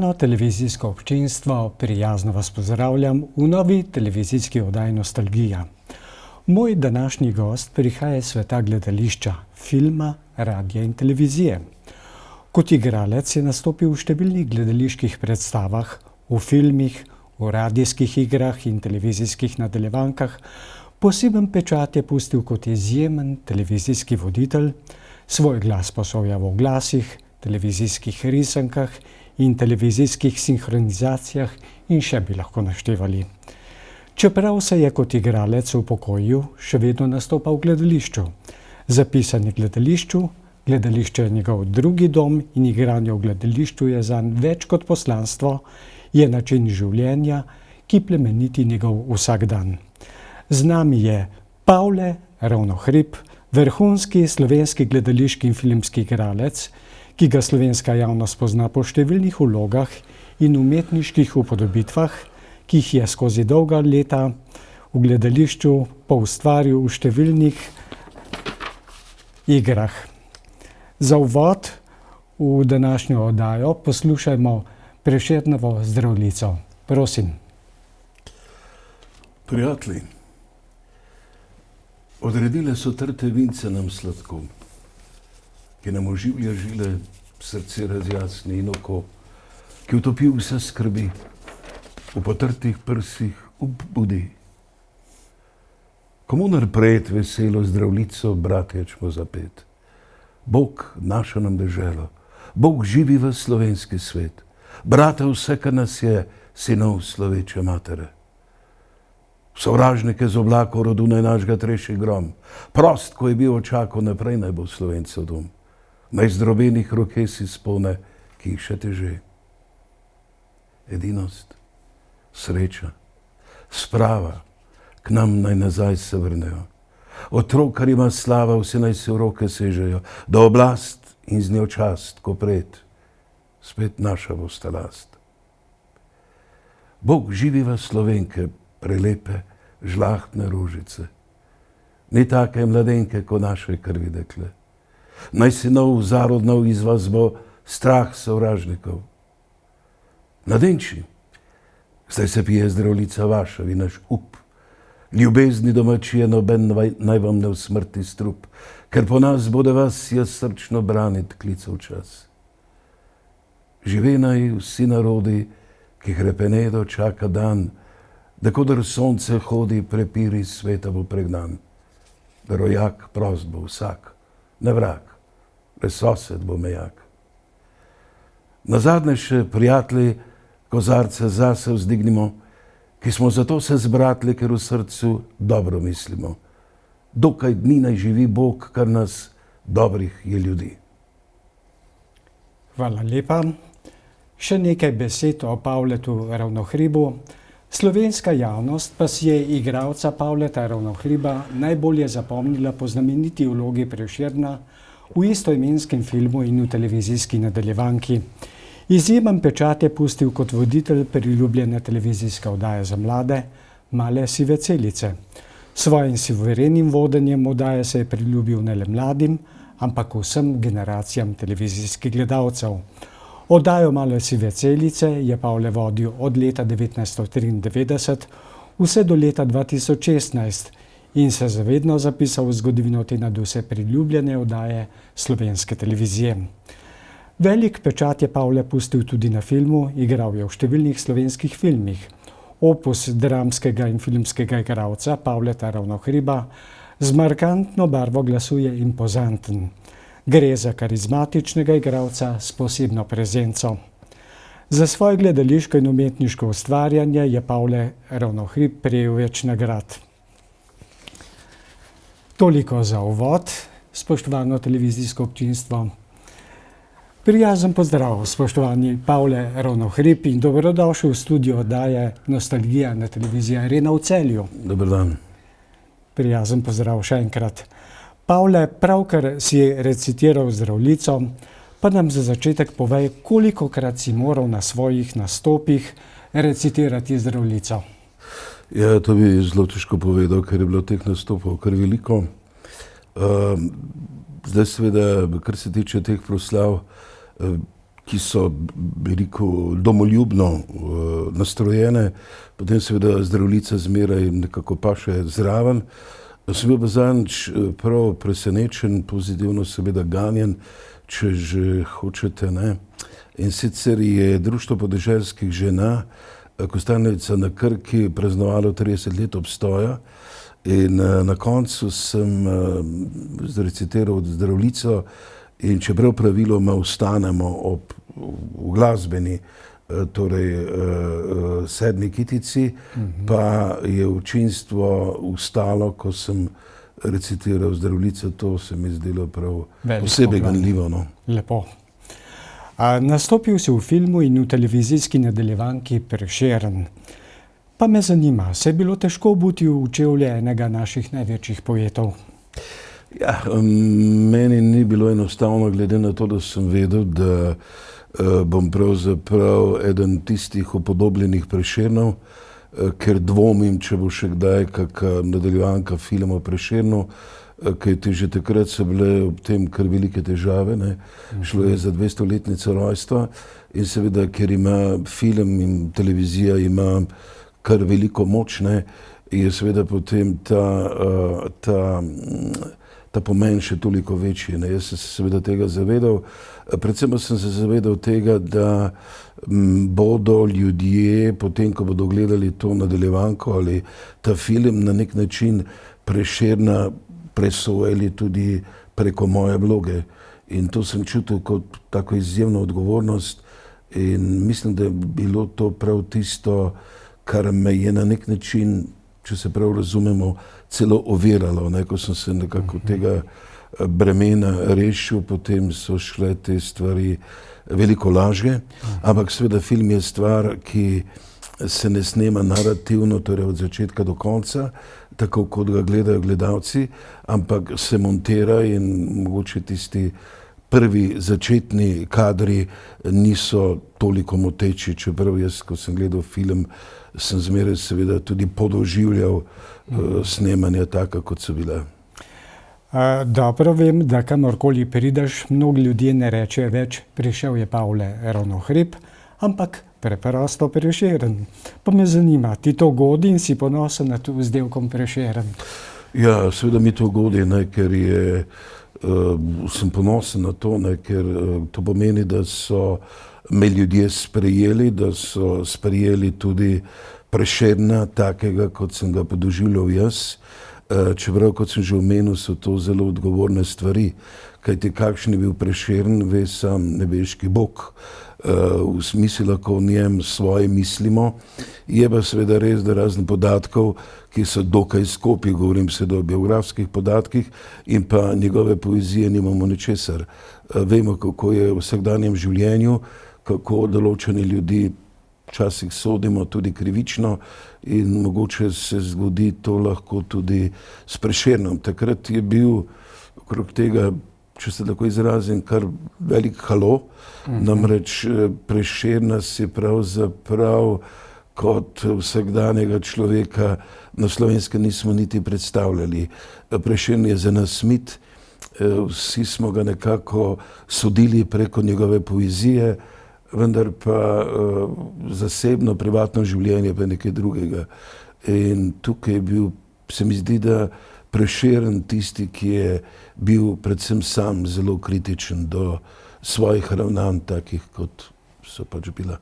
Televizijsko občinstvo, prijazno vas pozdravljam v novi televizijski oddaji Nostalgija. Moj današnji gost prihaja iz sveta gledališča, filma, radia in televizije. Kot igralec je nastopil v številnih gledaliških predstavah, v filmih, v radijskih igrah in televizijskih nadaljevankah. Poseben pečat je pustil kot izjemen televizijski voditelj, svoj glas posoja v oglasih, televizijskih risankah in televizijskih sinhronizacijah in še bi lahko naštevali. Čeprav se je kot igralec upokojil, še vedno nastopa v gledališču. Zapisan je gledališču, gledališče je njegov drugi dom in igranje v gledališču je zanj več kot poslanstvo, je način življenja, ki plemeniti njegov vsakdan. Z nami je Pavle Ravnohrib, vrhunski slovenski gledališki in filmski igralec, ki ga slovenska javnost pozna po številnih vlogah in umetniških upodobitvah, ki jih je skozi dolga leta v gledališču poustvaril v številnih igrah. Za uvod v današnjo oddajo poslušajmo Prešernovo Zdravljico. Prosim. Prijatelji, odredile so trte vince nam sladko, ki nam oživlja žile, srce razjasni in oko, ki utopi vse skrbi, v potrtih prsih ubudi. Komu narpret veselo zdravljico, bratječmo zapet. Bog našo nam deželo, Bog živi v slovenski svet. Brate, vse, kar nas je, sinov sloveče matere. Sovražnike z oblakov rodu naj našega treši grom. Prost, ko je bil očakal, naprej naj bo Slovencev dom. Naj zdrobenih roke si spone, ki jih še teže. Edinost, sreča, sprava, k nam naj nazaj se vrnejo. Otrok, kar ima slava, vse naj se v roke sežejo, da oblast in z njo čast, ko pred, spet naša bosta last. Bog živi v Slovenke, prelepe, žlahtne rožice. Ni take mladenke, ko naše krvi dekle. Naj sinov zarodnov iz vas bo strah sovražnikov. Mladenči, zdaj se pije zdravljica vaša, vi naš up. Ljubezni domačije noben naj vam ne usmrti strup, ker po nas bude vas jaz srčno branit klical čas. Žive naj vsi narodi, ki hrepenedo čaka dan, da kodr sonce hodi, prepiri sveta bo pregnan. Da rojak prost bo vsak, ne vrag, le sosed bo mejak. Nazadnje še, prijatelji, kozarce zase vzdignimo, ki smo zato se zbratli, ker v srcu dobro mislimo. Dokaj dni naj živi Bog, kar nas dobrih je ljudi. Hvala lepa. Še nekaj besed o Pavletu Ravnohribu. Slovenska javnost pa si je igralca Pavleta Ravnohriba najbolje zapomnila po znameniti vlogi Prešerna v istoimenskem filmu in v televizijski nadaljevanki. Izjemen pečat je pustil kot voditelj priljubljene televizijske oddaje za mlade Male sive celice. Svojim suverenim vodenjem oddaje se je priljubil ne le mladim, ampak vsem generacijam televizijskih gledalcev. Oddajo Male sive celice je Pavle vodil od leta 1993 vse do leta 2016 in se zavedno zapisal v zgodovino te nadvse priljubljene oddaje slovenske televizije. Velik pečat je Pavle pustil tudi na filmu, igral je v številnih slovenskih filmih. Opus dramskega in filmskega igralca Pavleta Ravnohriba z markantno barvo glasu je impozanten. Gre za karizmatičnega igralca s posebno prezenco. Za svoje gledališko in umetniško ustvarjanje je Pavle Ravnohrib prejel več nagrad. Toliko za uvod, spoštovano televizijsko občinstvo. Prijazen pozdrav, spoštovani Pavle Ravnohrib in dobrodošel v studio oddaje Nostalgija na televiziji Arena v Celju. Dober dan. Prijazen pozdrav še enkrat. Pavle, pravkar si recitiral Zdravljico, pa nam za začetek povej, kolikokrat si moral na svojih nastopih recitirati Zdravljico. Ja, to bi zelo težko povedal, ker je bilo teh nastopov kar veliko. Zdaj seveda, kar se tiče teh proslav, ki so, bi rekel, domoljubno nastrojene, potem seveda zdravljica zmeraj nekako pa še zraven. Sem bil pa zadnjič prav presenečen, pozitivno seveda ganjen, če že hočete, ne. In sicer je Društvo podeželskih žena Kostanovica na Krki praznovalo 30 let obstoja in na koncu sem zrecitiral zdravljico in čeprav praviloma ostanemo v glasbeni, torej 7. kitici, pa je občinstvo ustalo, ko sem recitiral zdravljico, to se mi zdelo prav posebej ganljivo, no. Lepo. Nastopil si v filmu in v televizijski nadaljevanki Prešeren. Pa me zanima, se je bilo težko obuti v čevlje enega naših največjih poetov? Ja, meni ni bilo enostavno, glede na to, da sem vedel, da bom pravzaprav eden tistih upodobljenih Prešernov, ker dvomim, če bo še kdaj kaka nadaljevanka filma o Prešernu, kajti že takrat so bile ob tem kar velike težave, ne. Šlo je za 200-letnico rojstva in seveda, ker ima film in televizija ima kar veliko moč, ne, je seveda potem ta pomen še toliko večji, ne. Jaz sem se seveda tega zavedal, predvsem sem se zavedal tega, da bodo ljudje, potem ko bodo gledali to nadaljevanko ali ta film, na nek način Prešerna presojali tudi preko moje vloge. In to sem čutil kot tako izjemno odgovornost in mislim, da je bilo to prav tisto, kar me je na nek način, če se prav razumemo, celo oviralo, ne, ko sem se nekako tega bremena rešil, potem so šle te stvari veliko lažje, ampak seveda film je stvar, ki se ne snema narativno, torej od začetka do konca, tako kot ga gledajo gledalci, ampak se montira in mogoče tisti prvi začetni kadri niso toliko moteči, čeprav jaz, ko sem gledal film, sem zmeraj seveda tudi podoživljal snemanja taka, kot so bile. Dobro vem, da kamorkoli prideš, mnogi ljudje ne rečejo več, prišel je Pavle Ravnohrib, ampak preprosto Prešeren. Pa me zanima, ti to godi in si ponosen nad vzdevkom Prešeren? Ja, seveda mi to godi, ne, ker sem ponosen na to, ne, ker to pomeni, da so me ljudje sprejeli, da so sprejeli tudi Prešerna, takega, kot sem ga podoživljal jaz. Čeprav, kot sem že omenil, so to zelo odgovorne stvari, kajti kakšen je bil Prešeren, ve sam nebeški Bog. V smislu, lahko o njem svoje mislimo. Je pa seveda res, da razen podatkov, ki so dokaj skopi, govorim seveda o biografskih podatkih, in pa njegove poezije nimamo ničesar. Vemo, kako je v vsakdanjem življenju, kako določeni ljudi včasih sodimo tudi krivično in mogoče se zgodi to lahko tudi s Prešernom. Takrat je bil okrog tega, če se tako izrazim, kar velik halo, namreč Prešerna si pravzaprav kot vsakdanjega človeka na Slovenskem nismo niti predstavljali. Prešeren je za nas mit, vsi smo ga nekako sodili preko njegove poezije, vendar pa zasebno, privatno življenje pa nekaj drugega. In tukaj je bil, se mi zdi, da Prešeren tisti, ki je bil predvsem sam zelo kritičen do svojih ravnanj, takih kot so pač bila.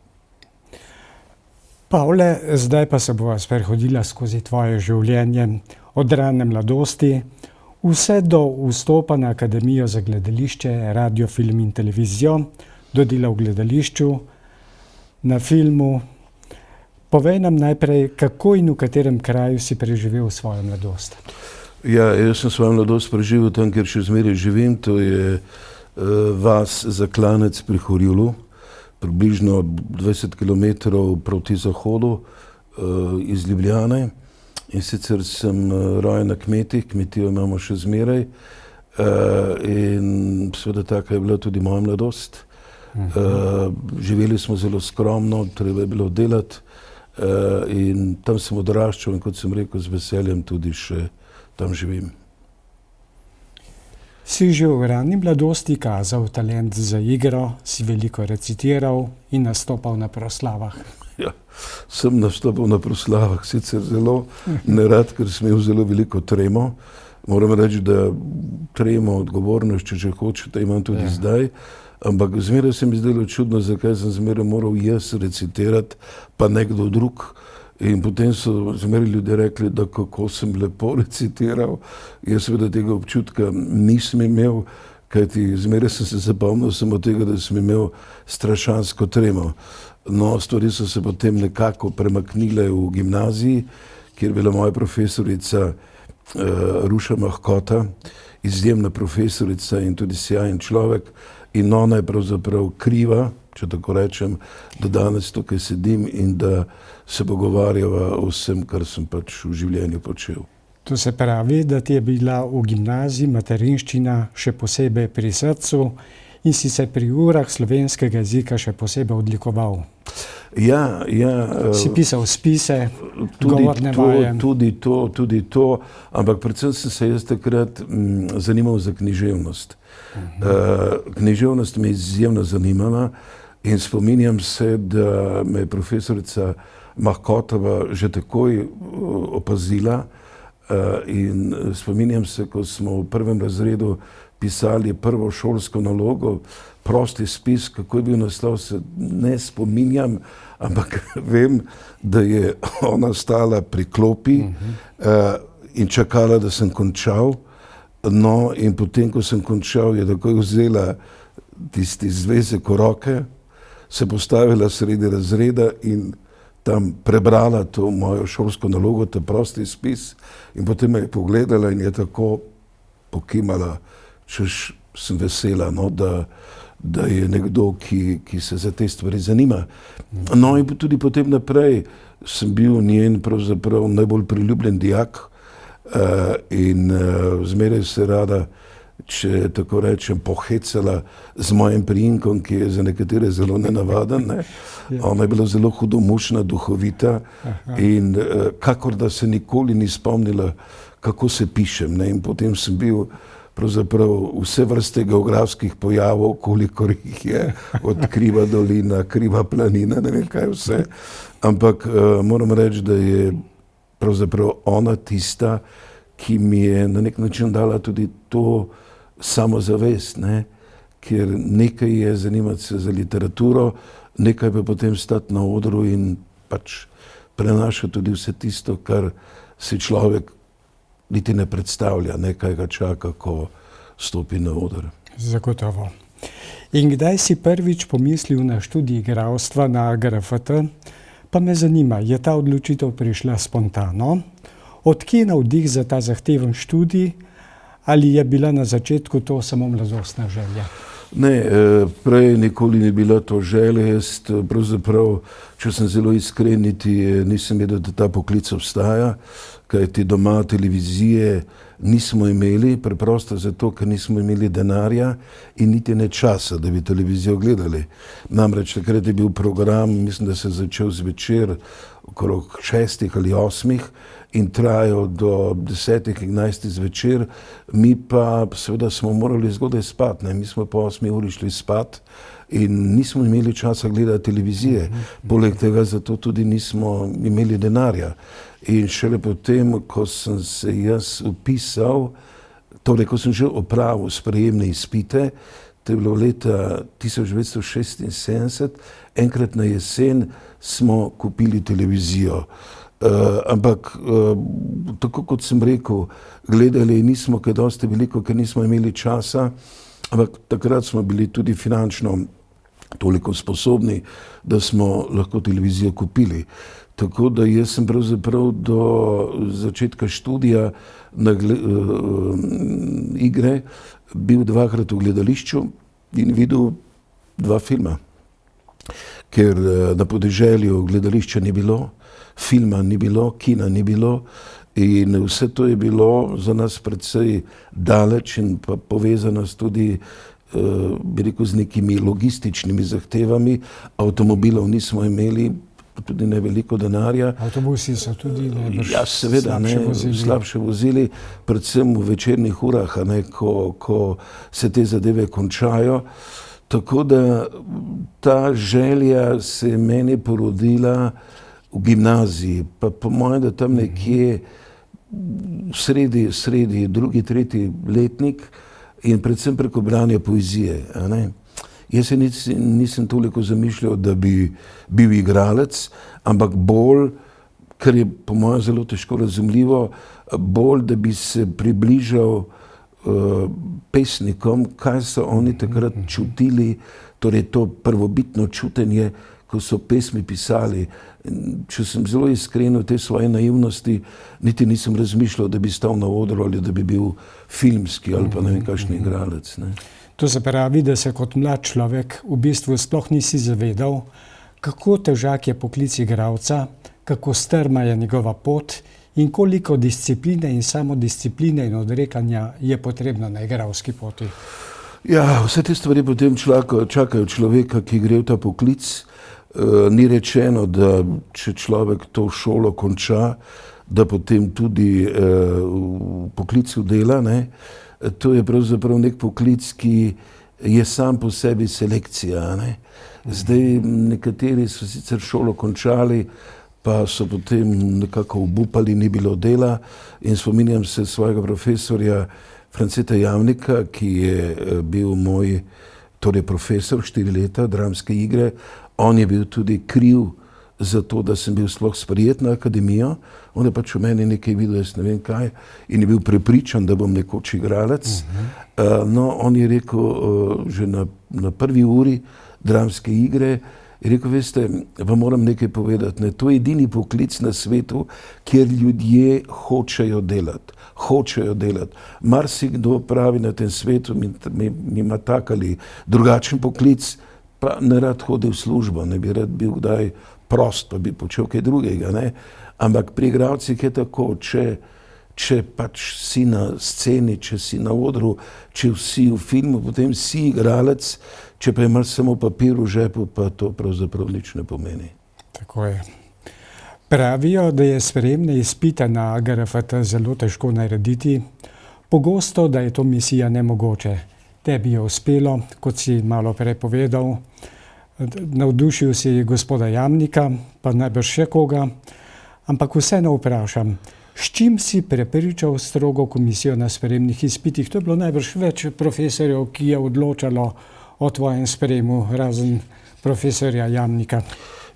Pavle, zdaj pa se bova sprehodila skozi tvoje življenje od rane mladosti vse do vstopa na Akademijo za gledališče, radio, film in televizijo, do dela v gledališču, na filmu. Povej nam najprej, kako in v katerem kraju si preživel svojo mladost? Ja, jaz sem svojo mladost preživel tam, kjer še zmeraj živim, to je vas Zaklanec pri Horjulu, približno 20 kilometrov proti zahodu iz Ljubljane. In sicer sem rojen na kmetih, kmetijo imamo še zmeraj in seveda taka je bila tudi moja mladost. Živeli smo zelo skromno, treba je bilo delati in tam sem odraščal in kot sem rekel, z veseljem tudi še tam živim. Si že v rani mladosti kazal talent za igro, si veliko recitiral in nastopal na proslavah. Ja, sem nastopal na proslavah, sicer zelo nerad, ker sem imel zelo veliko tremo. Moram reči, da tremo, odgovornost, če hočete, imam tudi zdaj. Ampak zmeraj se mi zdelo čudno, zakaj sem zmeraj moral jaz recitirati, pa nekdo drug. In potem so zmeraj ljudje rekli, da kako sem lepo recitiral. Jaz seveda tega občutka nisem imel, kajti zmeraj sem se zapomnil samo tega, da sem imel strašansko tremo. No, stvari so se potem nekako premaknile v gimnaziji, kjer je bila moja profesorica Ruša Mahkota, izjemna profesorica in tudi sjajen človek. In ona je pravzaprav kriva, če tako rečem, da danes tukaj sedim in da se pogovarjava o vsem, kar sem pač v življenju počel. To se pravi, da ti je bila v gimnaziji materinščina še posebej pri srcu in si se pri urah slovenskega jezika še posebej odlikoval. Ja. Si pisal spise, govorne vaje. Tudi to, ampak predvsem sem se jaz takrat zanimal za književnost. Književnost me je izjemno zanimala in spominjam se, da me je profesorica Mahkotova že takoj opazila in spominjam se, ko smo v prvem razredu pisali prvo šolsko nalogo, prosti spis, kako je bil naslov, se ne spominjam, ampak vem, da je ona stala pri klopi in čakala, da sem končal. No, in potem, ko sem končal, je takoj vzela tisti zvezek v roke, se postavila sredi razreda in tam prebrala to mojo šolsko nalogo, ta prosti spis, in potem me je pogledala in je tako pokimala, češ sem vesela, no, da je nekdo, ki se za te stvari zanima. No, in tudi potem naprej sem bil njen pravzaprav najbolj priljubljen dijak in zmeraj se rada, če tako rečem, pohecala z mojim priimkom, ki je za nekatere zelo nenavaden. Ne? Ona je bila zelo hudomušna, duhovita in kakor da se nikoli ni spomnila, kako se pišem. Ne? In potem sem bil pravzaprav vse vrste geografskih pojavov, kolikor jih je, od Kriva dolina, Kriva planina, ne vem kaj vse. Ampak moram reči, da je pravzaprav ona tista, ki mi je na nek način dala tudi to samozavest, ne? Ker nekaj je zanimati se za literaturo, nekaj pa potem stati na odru in pač prenaša tudi vse tisto, kar si človek niti ne predstavlja, nekaj ga čaka, ko stopi na oder. Zagotovo. In kdaj si prvič pomislil na študij igralstva na GRFT? Pa me zanima, je ta odločitev prišla spontano? Od kje navdih za ta zahteven študij? Ali je bila na začetku to samo mladostna želja? Ne, prej nikoli ni bila to želja. Jaz pravzaprav, če sem zelo iskren, niti nisem vedel, da ta poklic obstaja, kajti doma televizije nismo imeli, preprosto zato, ker nismo imeli denarja in niti ne časa, da bi televizijo gledali. Namreč takrat je bil program, mislim, da se je začel zvečer okrog 6 ali 8 in trajal do 10, 11 zvečer, mi pa seveda smo morali zgodaj spati, ne? Mi smo po 8 uri šli spat in nismo imeli časa gledati televizije. Poleg tega zato tudi nismo imeli denarja. In šele potem, ko sem se jaz upisal, torej ko sem že opravil sprejemne izpite, to je bilo leta 1976, enkrat na jesen smo kupili televizijo. Ampak tako kot sem rekel, gledali nismo kaj dosti veliko, ker nismo imeli časa, ampak takrat smo bili tudi finančno toliko sposobni, da smo lahko televizijo kupili. Tako da jaz sem pravzaprav do začetka študija na igre bil 2-krat v gledališču in videl 2 filma. Ker na podeželju gledališča ni bilo, filma ni bilo, kina ni bilo in vse to je bilo za nas precej daleč in pa povezano tudi bi rekel, z nekimi logističnimi zahtevami. Avtomobilov nismo imeli, tudi ne veliko denarja. Avtobusi so tudi najbrž Ja, seveda, slabše vozili, predvsem v večernih urah, ko se te zadeve končajo. Tako da ta želja se je meni porodila v gimnaziji, pa po mojem, da tam nekje sredi drugi, tretji letnik in predvsem preko branja poezije. Jaz se nisem toliko zamišljal, da bi bil igralec, ampak bolj, kar je po mojem zelo težko razumljivo, bolj, da bi se približal pesnikom, kaj so oni takrat čutili, torej to prvobitno čutenje, ko so pesmi pisali. Če sem zelo iskren v tej svoje naivnosti, niti nisem razmišljal, da bi stal na odru ali da bi bil filmski ali pa ne vem kakšen igralec. To se pravi, da se kot mlad človek v bistvu sploh nisi zavedal, kako težak je poklic igralca, kako strma je njegova pot in koliko discipline in samodiscipline in odrekanja je potrebno na igralski poti. Ja, vse te stvari potem čakajo človeka, ki gre v ta poklic. Ni rečeno, da če človek to šolo konča, da potem tudi v poklicu dela. To je pravzaprav nek poklic, ki je sam po sebi selekcija. Zdaj nekateri so sicer šolo končali, pa so potem nekako obupali, ni bilo dela. In spominjam se svojega profesorja Franceta Jamnika, ki je bil moj profesor 4 leta dramske igre. On je bil tudi kriv za to, da sem bil sploh sprejet na akademijo. On je pač v meni nekaj videl, jaz ne vem kaj, in je bil prepričan, da bom nekoč igralec. No, on je rekel že na prvi uri dramske igre, je rekel, veste, vam moram nekaj povedati, to je edini poklic na svetu, kjer ljudje hočejo delati. Marsikdo pravi na tem svetu, mi ima tak ali drugačen poklic, pa ne rad hodi v službo, ne bi rad bil kdaj prost, pa bi počel kaj drugega. Ampak pri igralcih je tako, če pač si na sceni, če si na odru, če si v filmu, potem si igralec, če pa imaš samo papir v žepu, pa to pravzaprav nič ne pomeni. Tako je. Pravijo, da je sprejemne izpite na GRFT zelo težko narediti. Pogosto, da je to misija nemogoče. Tebi je uspelo, kot si malo prej povedal. Navdušil si gospoda Jamnika, pa najbrž še koga. Ampak vseeno vprašam, s čim si prepričal strogo komisijo na sprejemnih izpitih? To je bilo najbrž več profesorjev, ki je odločalo o tvojem sprejemu, razen profesorja Jamnika.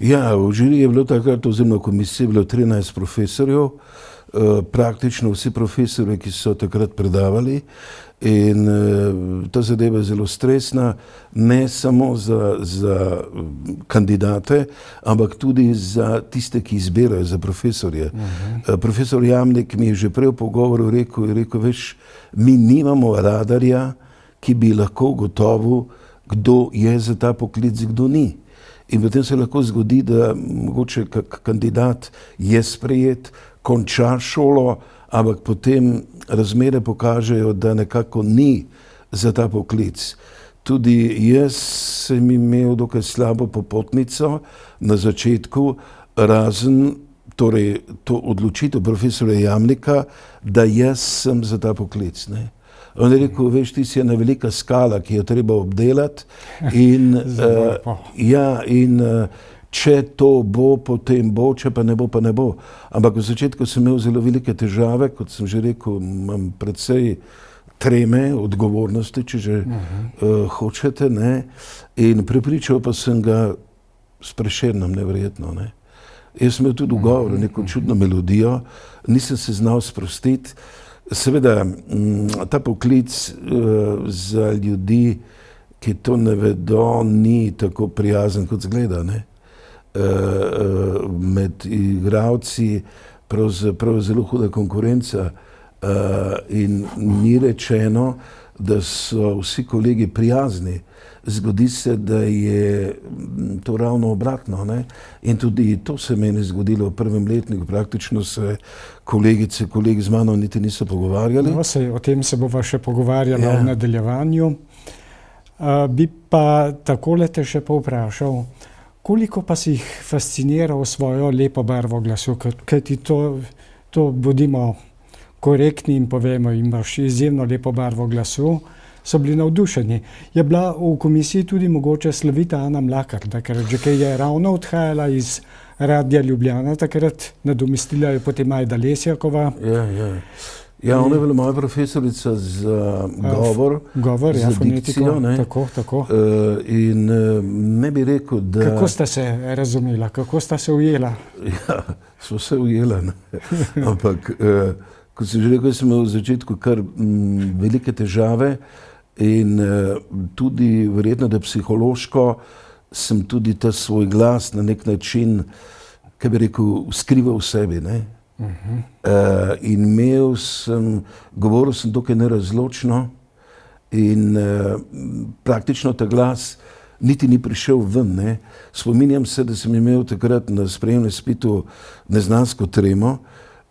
Ja, v žiriji je bilo takrat, oziroma v komisiji je bilo 13 profesorjev, praktično vsi profesori, ki so takrat predavali. In ta zadeva je zelo stresna, ne samo za kandidate, ampak tudi za tiste, ki izbirajo za profesorje. Profesor Jamnik mi je že prej v pogovoru rekel, veš, mi nimamo radarja, ki bi lahko ugotovil, kdo je za ta poklic, kdo ni. In potem se lahko zgodi, da mogoče kak kandidat je sprejet, konča šolo, ampak potem razmere pokažejo, da nekako ni za ta poklic. Tudi jaz sem imel dokaj slabo popotnico na začetku, razen torej to odločitev profesorja Jamnika, da jaz sem za ta poklic. On je rekel, veš, ti si ena velika skala, ki jo treba obdelati in če to bo, potem bo, če pa ne bo, pa ne bo. Ampak v začetku sem imel zelo velike težave, kot sem že rekel, imam precej treme, odgovornosti, če že hočete, in prepričal pa sem ga s Prešernom neverjetno. Jaz sem imel tudi v govoru neko čudno melodijo, nisem se znal sprostiti. Seveda, ta poklic za ljudi, ki to ne vedo, ni tako prijazen, kot zgleda. Med igralci pravzaprav zelo huda konkurenca in ni rečeno, da so vsi kolegi prijazni. Zgodi se, da je to ravno obratno. In tudi to se meni zgodilo v prvem letniku. Praktično se kolegi z mano niti niso pogovarjali. No, o tem se bova še pogovarjala v nadaljevanju. Bi pa takole te še povprašal, Koliko pa si jih fasciniral svojo lepo barvo glasu, kajti to bodimo korektni in povemo, imaš izjemno lepo barvo glasu, so bili navdušeni. Je bila v komisiji tudi mogoče slovita Ana Mlakar, takrat že kaj je ravno odhajala iz Radia Ljubljana, takrat nadomestila je potem Majda Lesjakova. Ja, ona je bila moja profesorica za govor, ja, za dikcijo, ne. Tako. In ne bi rekel, da... Kako sta se razumela, kako sta se ujela? Ja, smo se ujela, ne. Ampak, kot sem že rekel, sem imel v začetku kar velike težave in tudi verjetno, da psihološko sem tudi ta svoj glas na nek način, kaj bi rekel, skrival v sebi, ne. In govoril sem dokaj nerazločno in praktično ta glas niti ni prišel ven, ne. Spominjam se, da sem imel takrat na sprejemnem izpitu neznansko tremo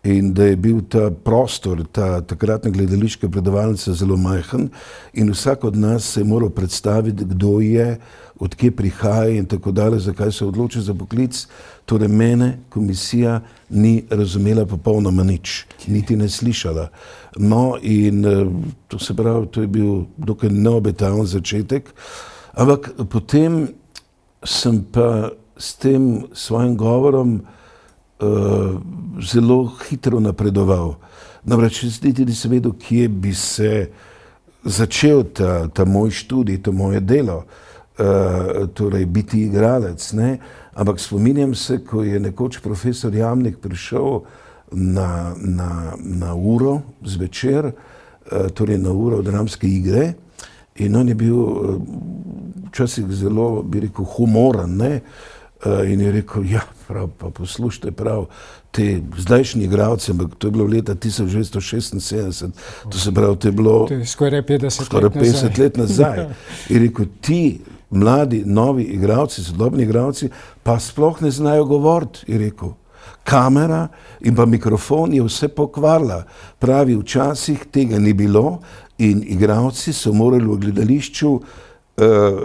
in da je bil ta prostor, takratna gledališka predavalnica zelo majhen in vsak od nas se je moral predstaviti, kdo je, od kje prihaja in tako dalje, zakaj se odloči za poklic. Torej mene komisija ni razumela popolnoma nič, niti ne slišala. No in to se pravi, to je bil dokaj neobetaven začetek, ampak potem sem pa s tem svojim govorom zelo hitro napredoval. Namreč niti nisem vedel, kje bi se začel ta moj študij, to moje delo, torej biti igralec, ne. Ampak spominjam se, ko je nekoč profesor Jamnik prišel na uro zvečer, torej na uro dramske igre in on je bil včasih zelo, bi rekel, humoren, ne. In je rekel, ja, prav, pa poslušajte prav, te zdajšnji igralci, ampak to je bilo leta 1976, to se pravi, to je bilo skoraj 50 let nazaj. In rekel, ti mladi, novi igralci, sodobni igralci, pa sploh ne znajo govoriti, je rekel. Kamera in pa mikrofon je vse pokvarila. Pravi, včasih tega ni bilo in igralci so morali v gledališču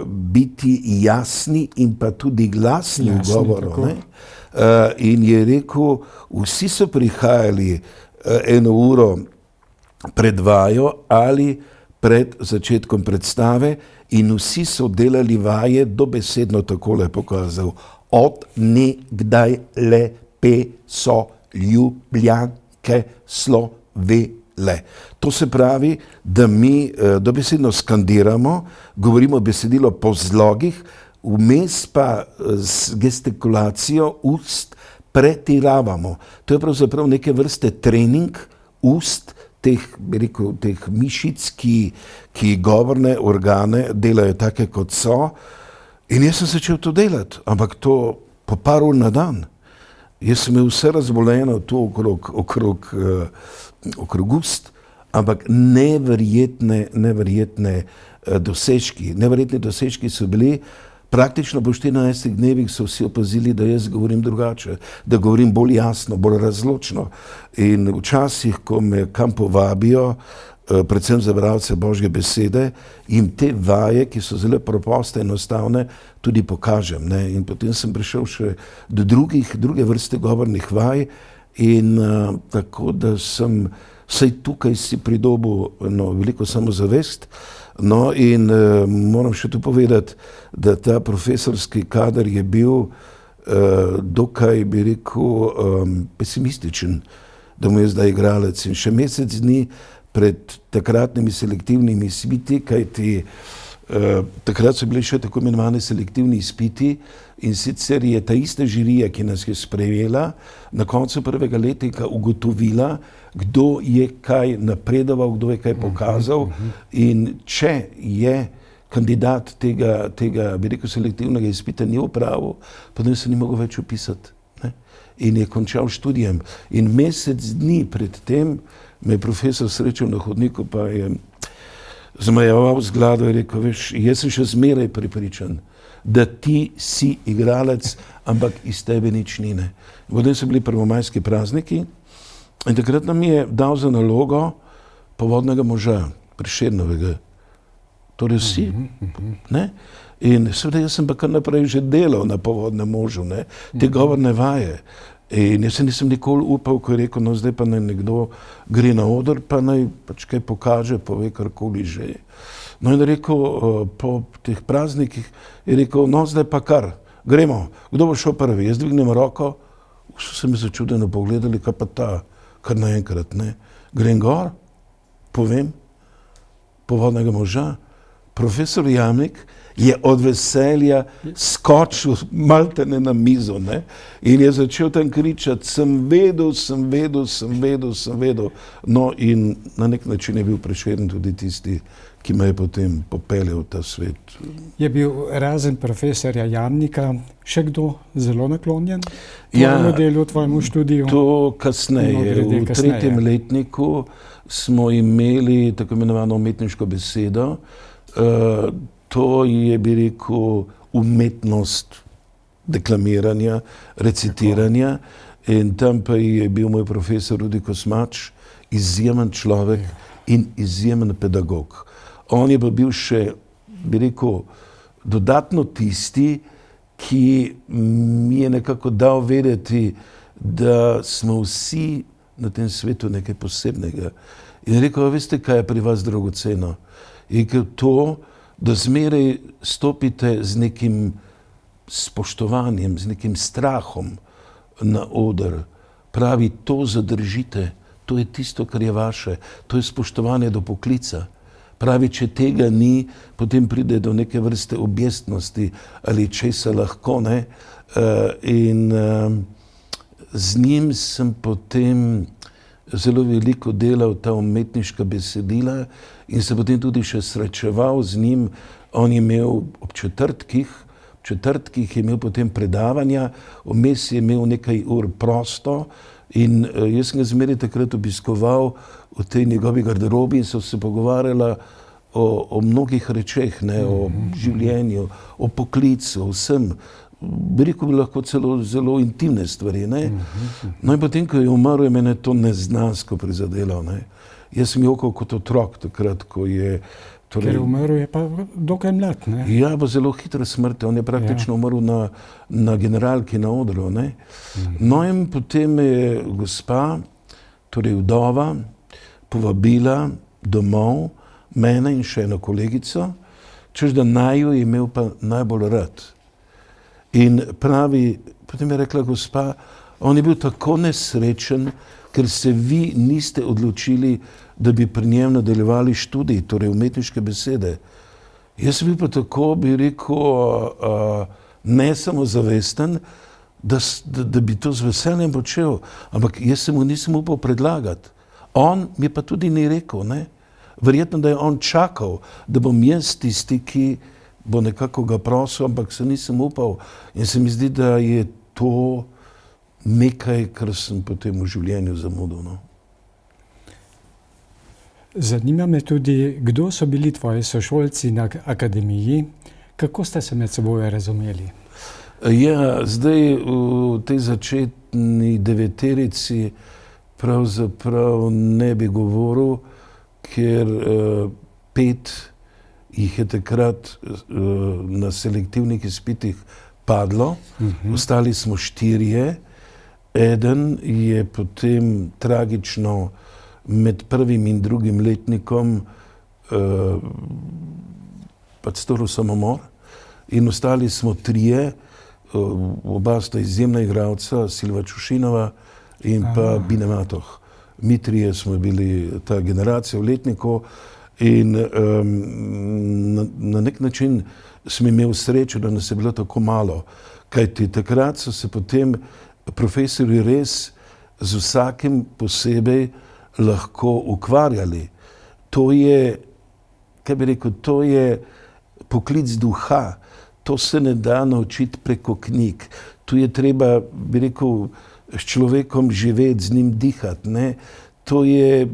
biti jasni in pa tudi glasni v govoru. In je rekel, vsi so prihajali 1 uro pred vajo ali pred začetkom predstave in vsi so delali vaje, dobesedno takole pokazal. Od nekdaj lepe so Ljubljanke slovele. To se pravi, da mi dobesedno skandiramo, govorimo besedilo po zlogih, vmes pa z gestikulacijo ust pretiravamo. To je pravzaprav neke vrste trening ust, teh mišic, ki govorne organe delajo take, kot so. In jaz sem začel to delati, ampak to po par ur na dan. Jaz sem imel vse razboljeno tu okrog ust, ampak neverjetne dosežki. Neverjetni dosežki so bili. Praktično po 14 dnevih so vsi opazili, da jaz govorim drugače, da govorim bolj jasno, bolj razločno. In včasih, ko me kam povabijo, predvsem za bralce Božje besede, jim te vaje, ki so zelo preproste, enostavne, tudi pokažem, ne. In potem sem prišel še do druge vrste govornih vaj in tako, da sem vsaj tukaj si pridobil veliko samozavest. No in moram še tu povedati, da ta profesorski kader je bil dokaj, bi rekel, pesimističen, da mu je zdaj igralec. In še mesec dni pred takratnimi selektivnimi izpiti, kajti takrat so bili še tako imenovani selektivni izpiti in sicer je ta ista žirija, ki nas je sprejela, na koncu prvega letnika ugotovila, kdo je kaj napredoval, kdo je kaj pokazal in če je kandidat tega, bi rekel, selektivnega izpita ni opravil, potem se ni mogel več vpisati, ne. In je končal študijem. In mesec dni pred tem me je profesor srečal na hodniku, pa je zmajeval z glavo in rekel, veš, jaz sem še zmeraj prepričan, da ti si igralec, ampak iz tebe nič ni, ne. Potem so bili prvomajski prazniki in takrat nam je dal za nalogo Povodnega moža, Prešernovega, torej vsi. Ne? In seveda jaz sem pa kar naprej že delal na Povodnem možu, ne? Te govorne vaje. In jaz se nisem nikoli upal, ko je rekel, no zdaj pa naj nekdo gre na oder, pa naj pač kaj pokaže, pove karkoli že. No in rekel, po teh praznikih je rekel, no zdaj pa kar, gremo, kdo bo šel prvi? Jaz dvignem roko, vsi so mi začudeno pogledali, kaj pa ta, kar naenkrat, ne. Grem gor, povem, Povodnega moža, profesor Jamnik je od veselja skočil maltene na mizo, ne, in je začel tam kričati, sem vedel. No in na nek način je bil Prešeren tudi tisti, ki me je potem popeljal v ta svet. Je bil razen profesorja Jamnika še kdo zelo naklonjen tvojemu delu, tvojemu študiju? To kasneje, v tretjem letniku smo imeli tako imenovano umetniško besedo. To je, bi rekel, umetnost deklamiranja, recitiranja. In tam pa je bil moj profesor Rudi Kosmač, izjemen človek in izjemen pedagog. On je pa bil še, bi rekel, dodatno tisti, ki mi je nekako dal vedeti, da smo vsi na tem svetu nekaj posebnega. In rekel, veste, kaj je pri vas dragoceno? Je to, da zmeraj stopite z nekim spoštovanjem, z nekim strahom na oder. Pravi, to zadržite, to je tisto, kar je vaše, to je spoštovanje do poklica. Pravi, če tega ni, potem pride do neke vrste objestnosti ali česa lahko, ne. Z njim sem potem zelo veliko delal ta umetniška besedila in se potem tudi še srečeval z njim. On je imel ob četrtkih je imel potem predavanja, vmes je imel nekaj ur prosto in jaz sem ga zmeraj takrat obiskoval v tej njegovi garderobi in so se pogovarjala o mnogih rečeh, ne, o življenju, o poklicu, o vsem. Rekel bi lahko celo zelo intimne stvari, ne. No in potem, ko je umrl, je mene to neznansko prizadelo, ne. Jaz sem jokal kot otrok takrat, ko je Ker umrl je pa dokaj mlad, ne? Ja, pa zelo hitra smrt, on je praktično umrl na generalki na odru, ne. No in potem je gospa, torej vdova, povabila domov mene in še eno kolegico, češ da naju je imel pa najbolj rad. In pravi, potem je rekla gospa, on je bil tako nesrečen, ker se vi niste odločili, da bi pri njem nadaljevali študij, torej umetniške besede. Jaz sem bil pa tako, bi rekel, ne samozavesten, da bi to z veseljem počel, ampak jaz se mu nisem upal predlagati. On mi pa tudi ni rekel, ne. Verjetno, da je on čakal, da bom jaz tisti, ki bo nekako ga prosil, ampak se nisem upal. In se mi zdi, da je to nekaj, kar sem potem v življenju zamudil, no. Zanima me tudi, kdo so bili tvoji sošolci na akademiji, kako ste se med seboj razumeli? Ja, zdaj v tej začetni deveterici pravzaprav ne bi govoril, ker 5 jih je takrat na selektivnih izpitih padlo, ostali smo 4. Eden je potem tragično med prvim in drugim letnikom pač storil samomor in ostali smo 3, oba sta izjemna igralca, Silva Čušinova in pa Bine Matoh. Mi 3 smo bili ta generacija v letniku in na nek način smo imeli srečo, da nas je bilo tako malo, kajti takrat so se potem profesorji res z vsakim posebej lahko ukvarjali. To je, kaj bi rekel, to je poklic duha. To se ne da naučiti preko knjig. Tu je treba, bi rekel, s človekom živeti, z njim dihati, ne. To je,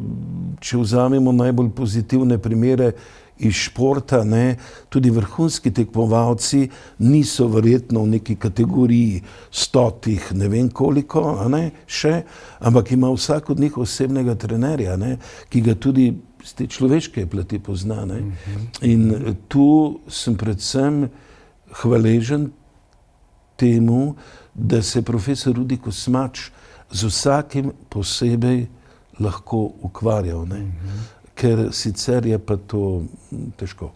če vzamemo najbolj pozitivne primere iz športa, ne, tudi vrhunski tekmovalci niso verjetno v neki kategoriji 100, ne vem koliko, a ne, še, ampak ima vsak od njih osebnega trenerja, ne, ki ga tudi z te človeške plati pozna. Ne? In tu sem predvsem hvaležen temu, da se profesor Rudi Kosmač z vsakim posebej lahko ukvarjal, ne? Ker sicer je pa to težko.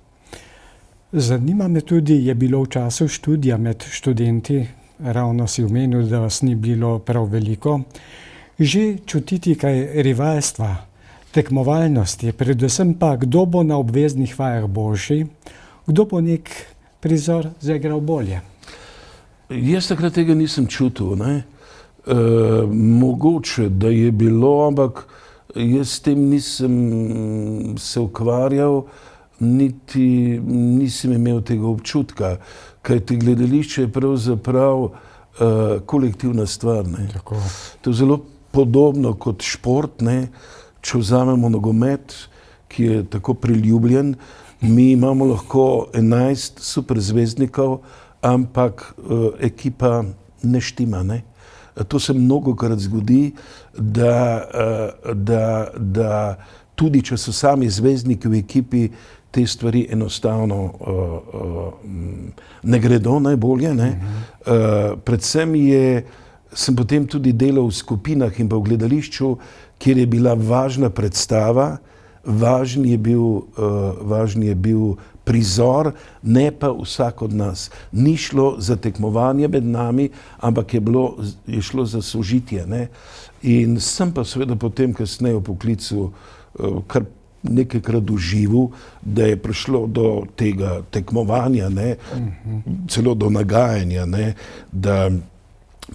Zanima me tudi, je bilo v času študija med študenti, ravno si omenil, da vas ni bilo prav veliko, že čutiti kaj rivalstva, tekmovalnosti, predvsem pa, kdo bo na obveznih vajah boljši, kdo bo nek prizor zaigral bolje. Jaz takrat tega nisem čutil, ne? Mogoče, da je bilo, ampak jaz s tem nisem se ukvarjal, niti nisem imel tega občutka, kajti gledališče je pravzaprav kolektivna stvar. Ne? Tako. To je zelo podobno kot šport, ne? Če vzamemo nogomet, ki je tako priljubljen, mi imamo lahko 11 superzvezdnikov, ampak ekipa ne štima. Ne? To se mnogokrat zgodi, da tudi če so sami zvezdniki v ekipi, te stvari enostavno ne gredo najbolje. Ne? Predvsem sem potem tudi delal v skupinah in pa v gledališču, kjer je bila važna predstava, važen je bil prizor, ne pa vsak od nas. Ni šlo za tekmovanje med nami, ampak je šlo za sožitje. Ne? In sem pa seveda potem kasneje v poklicu kar nekajkrat doživel, da je prišlo do tega tekmovanja, ne? Celo do nagajanja, ne? Da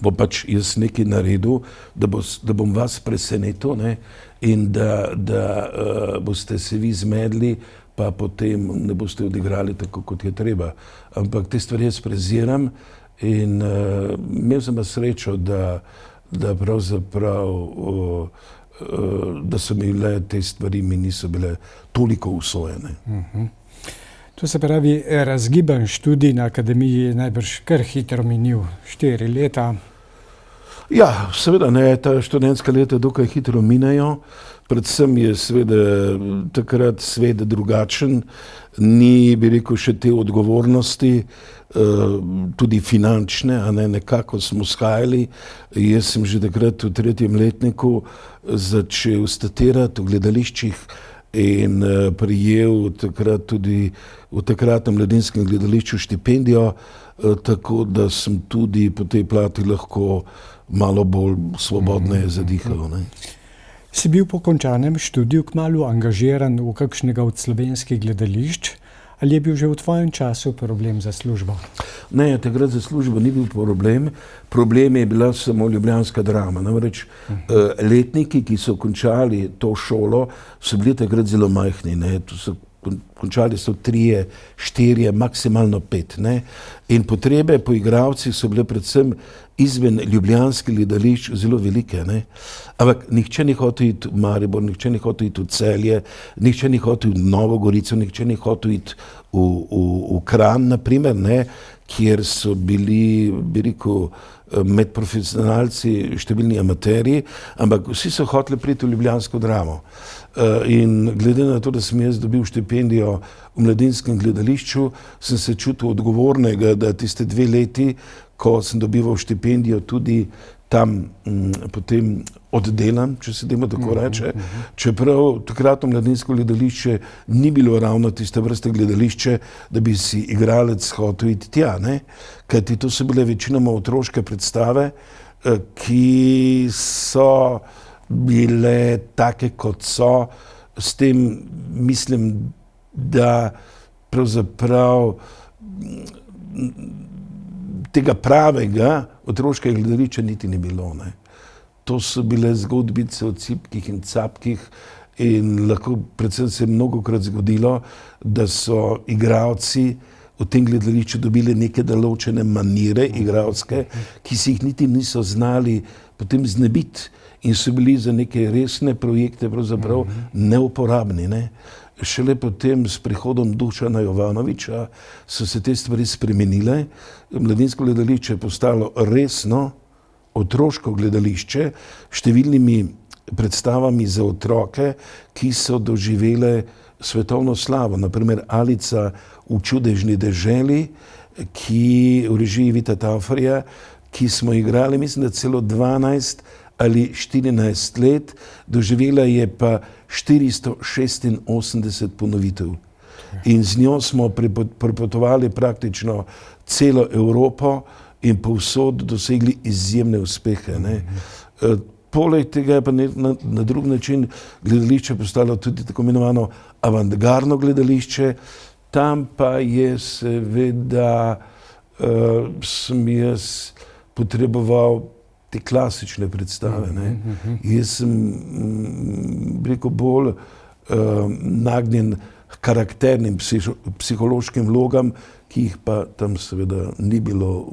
bo pač jaz nekaj naredil, da bom vas presenetil, ne? In da boste se vi zmedli, pa potem ne boste odigrali tako, kot je treba. Ampak te stvari jaz preziram in imel sem pa srečo, da pravzaprav da so mi bile te stvari, mi niso bile toliko usojene. To se pravi, razgiban študij na akademiji je najbrž kar hitro minil, 4 leta. Ja, seveda ne, ta študentska leta dokaj hitro minejo. Predvsem je seveda takrat svet drugačen, ni, bi rekel, še te odgovornosti, tudi finančne, a ne, nekako smo shajali. Jaz sem že takrat v 3. letniku začel statirati v gledališčih in prijel takrat tudi v takratnem mladinskem gledališču štipendijo, tako da sem tudi po tej plati lahko malo bolj svobodneje zadihal. Ne. Si bil po končanem študiju kmalu angažiran v kakšnega od slovenskih gledališč, ali je bil že v tvojem času problem za službo? Ne, takrat za službo ni bil problem. Problem je bila samo ljubljanska drama. Namreč letniki, ki so končali to šolo, so bili takrat zelo majhni. Ne? Končali so 3, 4, maksimalno 5. Ne? In potrebe po igralcih so bile predvsem izven ljubljanskih gledališč zelo velike. Ne? Ampak nihče ni hotel iti v Maribor, nihče ni hotel iti v Celje, nihče ni hotel iti v Novo Gorico, nihče ni hotel iti v Kranj, naprimer, ne? Kjer so bili, bi rekel, med profesionalci številni amaterji, ampak vsi so hoteli priti v ljubljansko dramo. In glede na to, da sem jaz dobil štipendijo v mladinskem gledališču, sem se čutil odgovornega, da tiste 2 leti, ko sem dobival štipendijo, tudi tam potem oddelam, če se temu tako reče. Čeprav takratno mladinsko gledališče ni bilo ravno tiste vrste gledališče, da bi si igralec hotel iti tja, ne? Kajti to so bile večinoma otroške predstave, ki so bile take, kot so. S tem mislim, da pravzaprav tega pravega otroškega gledališča niti ni bilo. Ne. To so bile zgodbice o cipkih in capkih in lahko predvsem se je mnogokrat zgodilo, da so igralci v tem gledališču dobili neke določene manire igralske, ki si jih niti niso znali potem znebiti in so bili za neke resne projekte pravzaprav neuporabni. Ne. Šele potem s prihodom Dušana Jovanovića so se te stvari spremenile. Mladinsko gledališče je postalo resno otroško gledališče s številnimi predstavami za otroke, ki so doživele svetovno slavo. Naprimer Alica v čudežni deželi, ki v režiji Vita Tauferja, ki smo igrali, mislim, da celo 12 ali 14 let, doživela je pa 486 ponovitev. In z njo smo prepotovali praktično celo Evropo in povsod dosegli izjemne uspehe. Ne. Poleg tega je pa na drug način gledališče postalo tudi tako imenovano avantgardno gledališče. Tam pa je seveda sem jaz potreboval te klasične predstave. Ne. Jaz sem rekel bolj nagnjen karakternim, psihološkim vlogam, ki jih pa tam seveda ni bilo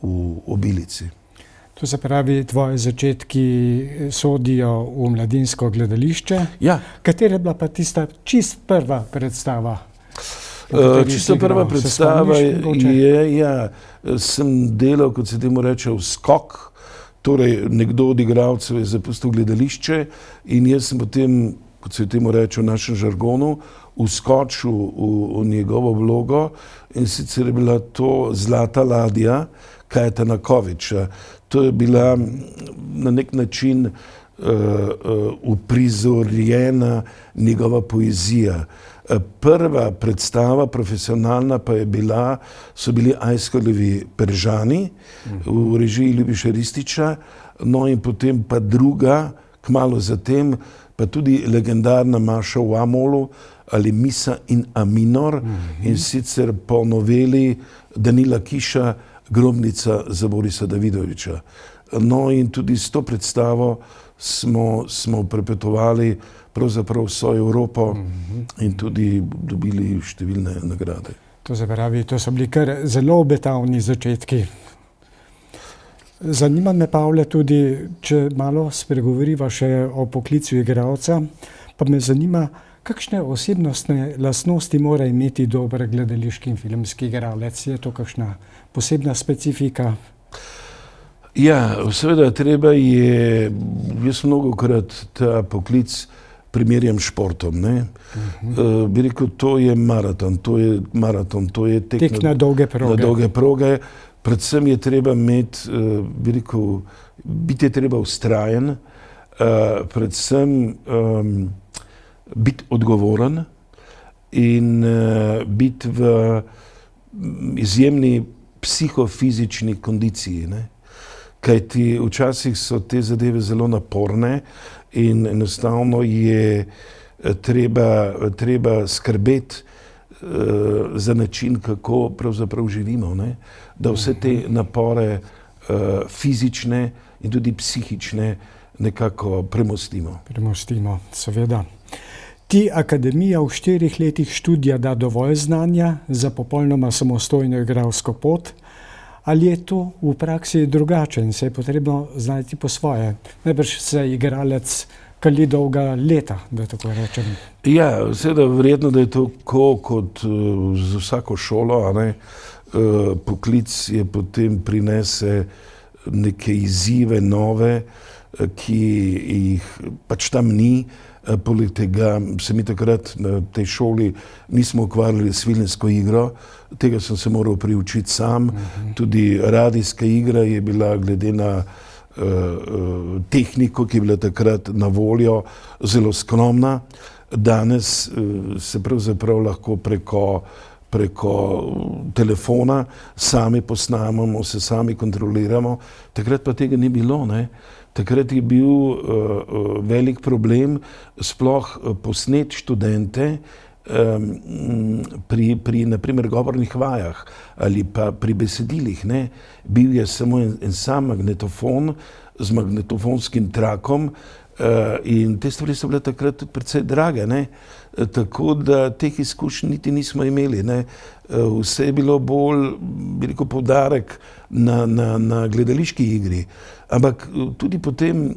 v obilici. To se pravi, tvoji začetki sodijo v mladinsko gledališče. Ja. Katera je bila pa tista čist prva predstava? Čisto prva predstava je, ja, sem delal, kot se temu reče, skok, torej nekdo od igralcev je zapustil gledališče in jaz sem potem, kot se temu reče v našem žargonu, vskočil v njegovo vlogo in sicer je bila to Zlata ladja Kajetana Koviča. To je bila na nek način uprizorjena njegova poezija. Prva predstava, profesionalna, pa je bila, so bili Ajskolovi Peržani v režiji Ljubiša Rističa, no in potem pa druga, kmalu zatem, pa tudi legendarna Maša v A-molu ali Misa in A-minor, in sicer po noveli Danila Kiša Grobnica za Borisa Davidoviča. No in tudi s to predstavo smo prepetovali pravzaprav vso Evropo in tudi dobili številne nagrade. To se pravi, to so bili kar zelo obetavni začetki. Zanima me, Pavle, tudi, če malo spregovoriva še o poklicu igralca, pa me zanima, kakšne osebnostne lastnosti mora imeti dober gledališki in filmski igralec? Je to kakšna posebna specifika? Ja, seveda treba je, jaz mnogokrat ta poklic primerjam s športom, ne. Bi rekel, to je maraton, to je tek na dolge proge. Na dolge proge. Predvsem je treba imeti, bi rekel, biti je treba vztrajen, predvsem biti odgovoren in biti v izjemni psihofizični kondiciji, ne. Kajti včasih so te zadeve zelo naporne in enostavno je treba skrbeti za način, kako pravzaprav živimo, ne. Da vse te napore fizične in tudi psihične nekako premostimo. Premostimo, seveda. Ti akademija v 4 letih študija da dovolj znanja za popolnoma samostojno igralsko pot, ali je to v praksi drugače in se je potrebno znati po svoje? Najbrž se igralec kali dolga leta, da tako rečem. Ja, seveda verjetno, da je to kot z vsako šolo, a ne, poklic je potem prinese neke izzive nove, ki jih pač tam ni. Poleg tega se mi takrat na tej šoli nismo ukvarjali s filmsko igro, tega sem se moral priučiti sam. Tudi radijska igra je bila glede na tehniko, ki je bila takrat na voljo, zelo skromna. Danes se pravzaprav lahko preko telefona sami posnamemo, se sami kontroliramo. Takrat pa tega ni bilo, ne. Takrat je bil velik problem sploh posnet študente pri na primer govornih vajah ali pa pri besedilih, ne. Bil je samo en sam magnetofon z magnetofonskim trakom in te stvari so bile takrat tudi precej drage, ne. Tako da teh izkušenj niti nismo imeli, ne. Vse je bilo bolj, bi rekel, poudarek na gledališki igri. Ampak tudi potem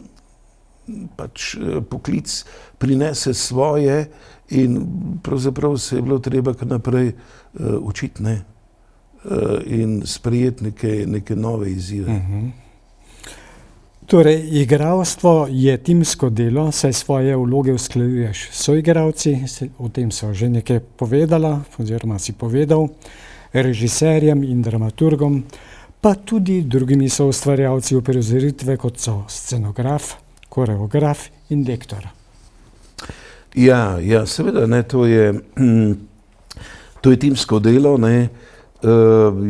pač poklic prinese svoje in pravzaprav se je bilo treba kar naprej učiti, ne. In sprejeti neke nove izzive. Torej, igralstvo je timsko delo, saj svoje vloge usklajuješ s soigralci, o tem so že nekaj povedala, oziroma si povedal, režiserjem in dramaturgom, pa tudi drugimi soustvarjalci uprizoritve, kot so scenograf, koreograf in lektor. Ja, seveda, ne, to je timsko delo, ne,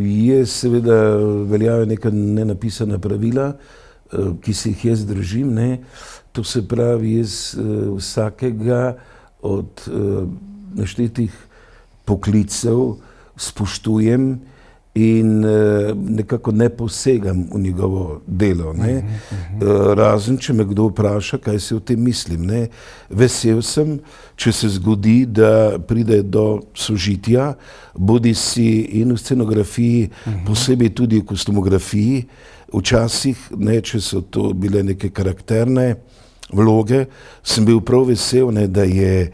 je seveda veljajo neka nenapisana pravila, ki se jih jaz držim, ne, to se pravi, jaz vsakega od naštetih poklicev spoštujem in nekako ne posegam v njegovo delo, ne. Razen, če me kdo vpraša, kaj si o tem mislim, ne. Vesel sem, če se zgodi, da pride do sožitja, bodisi in v scenografiji, posebej tudi v kostumografiji, včasih, ne, če so to bile neke karakterne vloge, sem bil prav vesel, ne, da je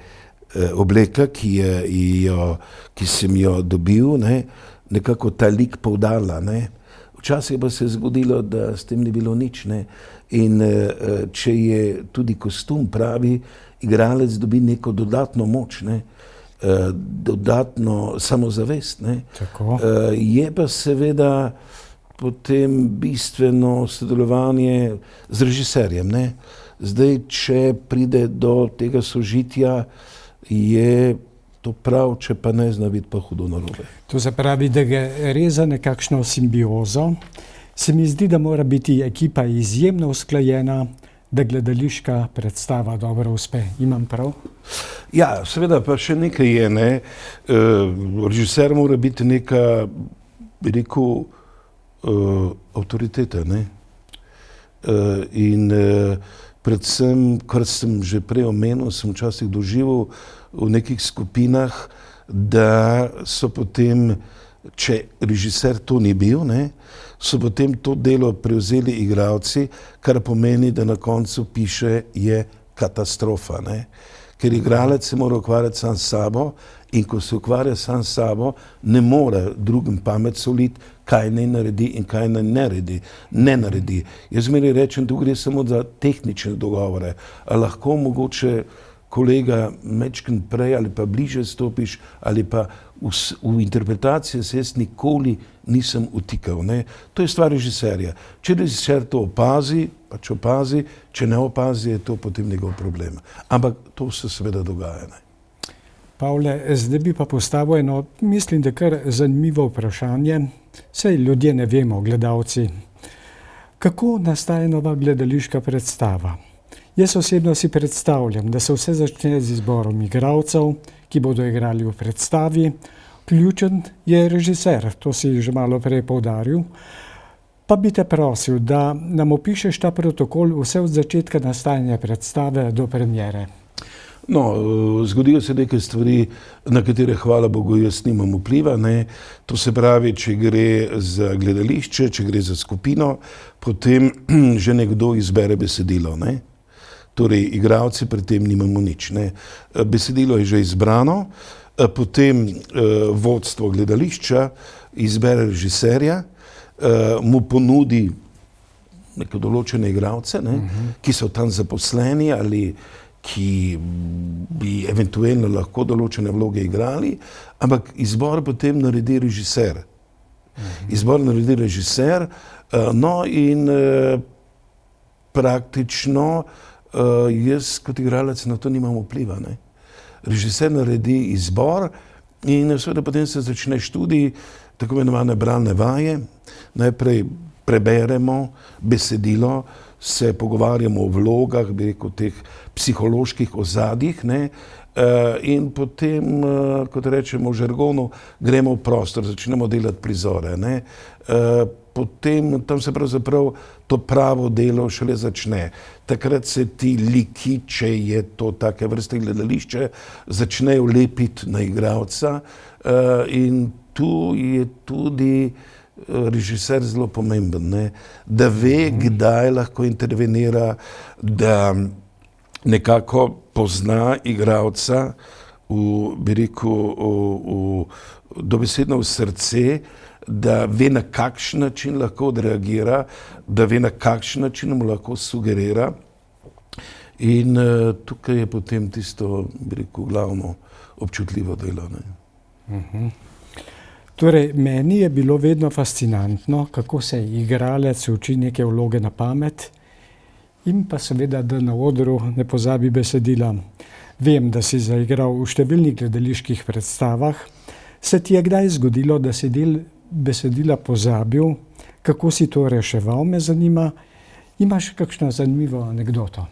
obleka, ki sem jo dobil, ne, nekako ta lik poudarila, ne. Včasih pa se je zgodilo, da s tem ni bilo nič, ne. In če je tudi kostum pravi, igralec dobi neko dodatno moč, ne, dodatno samozavest, ne. Je pa seveda potem bistveno sodelovanje z režiserjem, ne. Zdaj, če pride do tega sožitja, je to prav, če pa ne, zna biti pa hudo narobe. To se pravi, da gre za nekakšno simbiozo. Se mi zdi, da mora biti ekipa izjemno usklajena, da gledališka predstava dobro uspe. Imam prav? Ja, seveda pa še nekaj je, ne. Režiser mora biti neka, bi rekel, avtoriteta, ne. In predvsem, kar sem že prej omenil, sem včasih doživel v nekih skupinah, da so potem, če režiser to ni bil, ne, so potem to delo prevzeli igralci, kar pomeni, da na koncu piše, je katastrofa, ne. Ker igralec se mora ukvarjati sam s sabo in ko se ukvarja sam s sabo, ne more drugim pamet soliti, kaj naj naredi in kaj naj ne naredi. Jaz zmeraj rečem, tu gre samo za tehnične dogovore, a lahko mogoče kolega mečken prej ali pa bliže stopiš ali pa v interpretacije se jaz nikoli nisem vtikal, ne. To je stvar režiserja. Če režiser to opazi, pač opazi, če ne opazi, je to potem njegov problem. Ampak to se seveda dogaja, ne. Pavle, zdaj bi pa postavil eno, mislim, da kar zanimivo vprašanje, saj ljudje ne vemo, gledalci. Kako nastaja nova gledališka predstava? Jaz osebno si predstavljam, da se vse začne z izborom igralcev, ki bodo igrali v predstavi. Ključen je režiser, to si že malo prej poudaril. Pa bi te prosil, da nam opišeš ta protokol vse od začetka nastajanja predstave do premiere. No, zgodijo se neke stvari, na katere, hvala Bogu, jaz nimam vpliva, ne. To se pravi, če gre za gledališče, če gre za skupino, potem že nekdo izbere besedilo, ne. Torej, igralci pri tem nimamo nič, ne. Besedilo je že izbrano, potem vodstvo gledališča izbere režiserja, mu ponudi neke določene igralce, ne, ki so tam zaposleni ali ki bi eventualno lahko določene vloge igrali, ampak izbor potem naredi režiser. Izbor naredi režiser, no in praktično jaz kot igralec na to nimam vpliva, ne. Režiser naredi izbor in seveda potem se začne študij, tako imenovane bralne vaje. Najprej preberemo besedilo, se pogovarjamo o vlogah, bi rekel, teh psiholoških ozadjih, ne, in potem, kot rečemo v žargonu, gremo v prostor, začnemo delati prizore, ne. Potem tam se pravzaprav to pravo delo šele začne. Takrat se ti liki, če je to take vrste gledališče, začnejo lepiti na igralca, in tu je tudi režiser zelo pomemben, ne, da ve, kdaj lahko intervenira, da nekako pozna igralca v, bi rekel, dobesedno v srce, da ve, na kakšen način lahko odreagira, da ve, na kakšen način mu lahko sugerira. In tukaj je potem tisto, bi rekel, glavno občutljivo delo. Ne. Torej, meni je bilo vedno fascinantno, kako se igralec uči neke vloge na pamet in pa seveda, da na odru ne pozabi besedila. Vem, da si zaigral v številnih gledaliških predstavah. Se ti je kdaj zgodilo, da si del besedila pozabil? Kako si to reševal, me zanima. Imaš kakšno zanimivo anekdoto?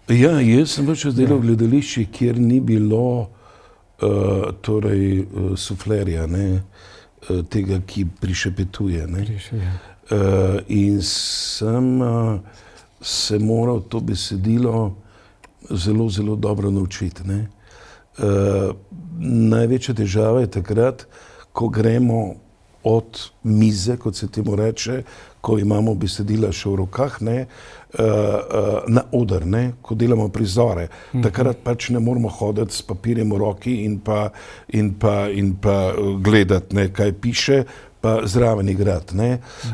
Ja, jaz sem več delal v gledališčih, kjer ni bilo suflerja, ne, tega, ki prišepetuje. Ne. In sem se moral to besedilo zelo, zelo dobro naučiti. Ne. Največja težava je takrat, ko gremo od mize, kot se temu reče, ko imamo besedila še v rokah, ne, na oder, ne, ko delamo prizore. Takrat pač ne moramo hoditi s papirjem v roki in pa gledati, ne, kaj piše, pa zraven igrati. Ne.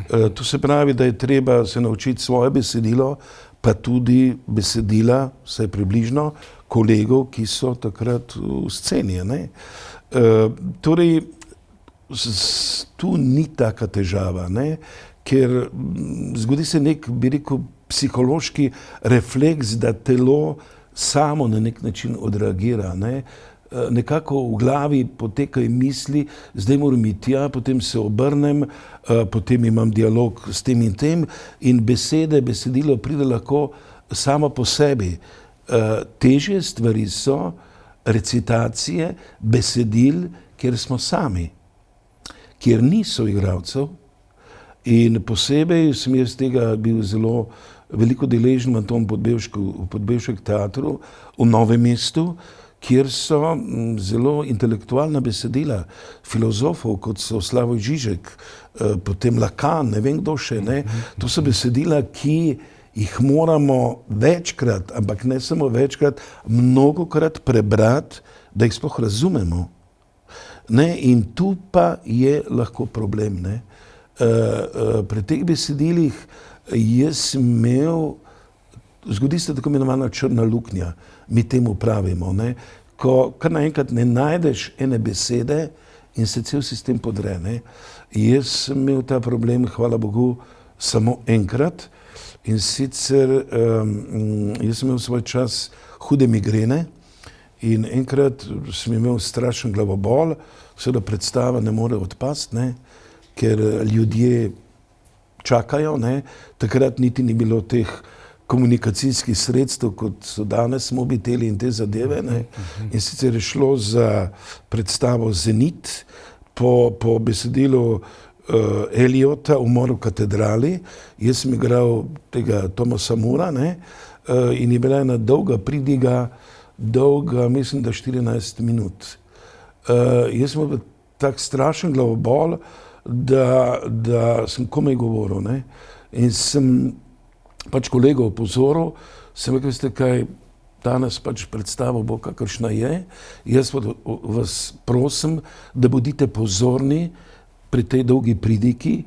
To se pravi, da je treba se naučiti svoje besedilo, pa tudi besedila, vsaj približno, kolegov, ki so takrat v sceni. Ne. Torej, tu ni taka težava, ne, ker zgodi se nek, bi rekel, psihološki refleks, da telo samo na nek način odreagira. Ne. Nekako v glavi potekajo misli, zdaj moram iti tja, potem se obrnem, potem imam dialog s tem in tem in besedilo pride lahko samo po sebi. Težje stvari so recitacije besedil, kjer smo sami, kjer ni soigralcev. In posebej sem jaz tega bil zelo veliko deležen v tom Podbevšek teatru v Novem mestu, kjer so zelo intelektualna besedila filozofov, kot so Slavoj Žižek, potem Lacan, ne vem kdo še. Ne. To so besedila, ki jih moramo večkrat, ampak ne samo večkrat, mnogokrat prebrati, da jih sploh razumemo. Ne, in tu pa je lahko problem. Ne. Pri teh besedilih jaz imel, zgodi se tako imenovana črna luknja, mi temu pravimo, ne, ko kar naenkrat ne najdeš ene besede in se cel sistem podre. Ne. Jaz sem imel ta problem, hvala Bogu, samo enkrat in sicer jaz sem imel svoj čas hude migrene. In enkrat sem imel strašen glavobol, seveda predstava ne more odpasti, ne, ker ljudje čakajo, ne. Takrat niti ni bilo teh komunikacijskih sredstev, kot so danes mobiteli in te zadeve. Ne. In sicer je šlo za predstavo Zenit po besedilu Eliota Umor v katedrali. Jaz sem igral tega Tomasa Mura, ne, in je bila ena dolga pridiga, dolga, mislim, da 14 minut. Jaz sem imel tak strašen glavobol, da sem komaj govoril. Ne. In sem pač kolegov opozoril, sem rekel, veste kaj, danes pač predstava bo kakršna je. Jaz vas prosim, da bodite pozorni pri tej dolgi pridigi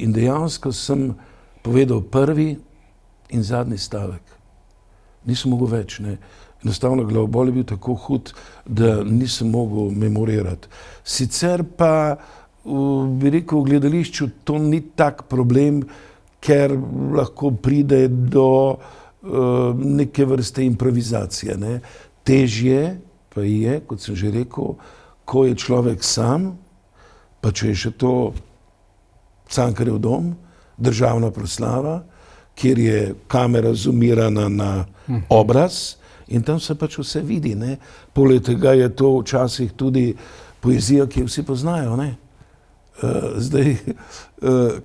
in dejansko sem povedal prvi in zadnji stavek. Nisem mogel več, ne. Enostavno glavobol je bil tako hud, da nisem mogel memorirati. Sicer pa, bi rekel, v gledališču to ni tak problem, ker lahko pride do neke vrste improvizacije. Ne. Težje pa je, kot sem že rekel, ko je človek sam, pa če je še to Cankarjev dom, državna proslava, kjer je kamera zoomirana na obraz in tam se pač vse vidi. Ne. Poleg tega je to včasih tudi poezija, ki jo vsi poznajo. Ne. Zdaj,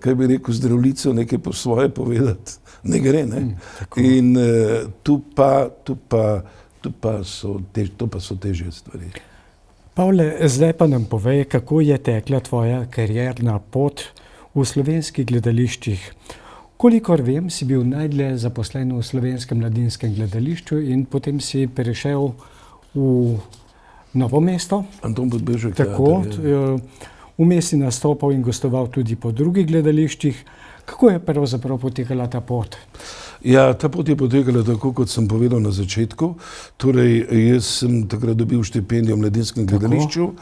kaj bi rekel, zdravljico nekaj po svoje povedati, ne gre. Ne. In to pa so težje stvari. Pavle, zdaj pa nam povej, kako je tekla tvoja karierna pot v slovenskih gledališčih. Kolikor vem, si bil najdlje zaposlen v Slovenskem mladinskem gledališču in potem si prešel v Novo mesto. Anton Podbevšek Tako, teater, Vmes si nastopal in gostoval tudi po drugih gledališčih. Kako je pravzaprav potekala ta pot? Ja, ta pot je potekala tako, kot sem povedal na začetku. Torej, jaz sem takrat dobil štipendijo v Mladinskem gledališču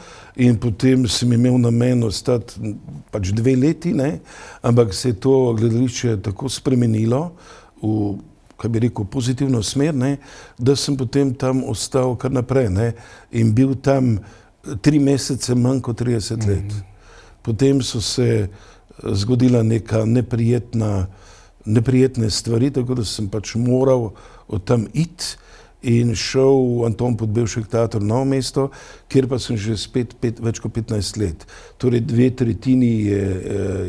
in potem sem imel namen ostati pač 2 leti, ne? Ampak se je to gledališče tako spremenilo v, kaj bi rekel, pozitivno smer, ne? Da sem potem tam ostal kar naprej, ne? In bil tam 3 mesece manj kot 30 let. Potem so se zgodila neka neprijetne stvari, tako da sem pač moral od tam iti in šel v Anton Podbevšek teater Novo mesto, kjer pa sem že spet več kot 15 let. Torej 2/3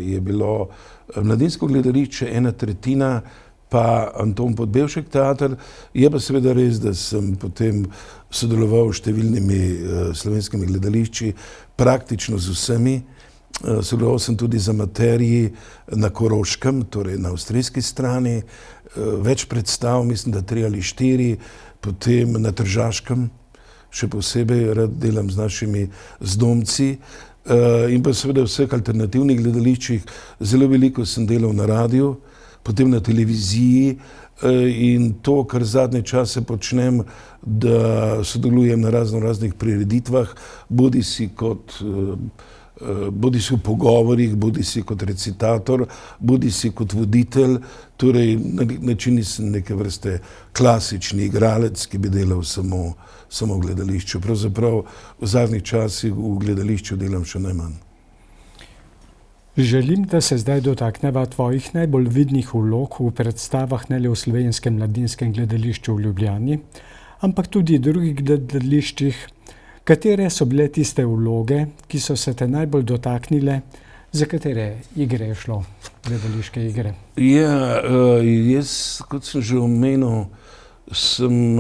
je bilo Mladinsko gledališče, 1/3 pa Anton Podbevšek teater. Je pa seveda res, da sem potem sodeloval s številnimi slovenskimi gledališči, praktično z vsemi. Sodeloval sem tudi z amaterji na Koroškem, torej na avstrijski strani, več predstav, mislim, da 3 ali 4, potem na Tržaškem, še posebej rad delam z našimi zdomci, in pa seveda v vseh alternativnih gledališčih. Zelo veliko sem delal na radiju, potem na televiziji, in to, kar zadnje čase počnem, da sodelujem na raznih prireditvah, bodisi v pogovorih, bodisi kot recitator, bodisi kot voditelj, torej na nek način nisem neke vrste klasični igralec, ki bi delal samo v gledališču. Pravzaprav v zadnjih časih v gledališču delam še najmanj. Želim, da se zdaj dotakneva tvojih najbolj vidnih vlog v predstavah ne le v Slovenskem mladinskem gledališču v Ljubljani, ampak tudi drugih gledališčih. Katere so bile tiste vloge, ki so se te najbolj dotaknile, za katere igre je šlo, gledališke igre? Ja, jaz, kot sem že omenil, sem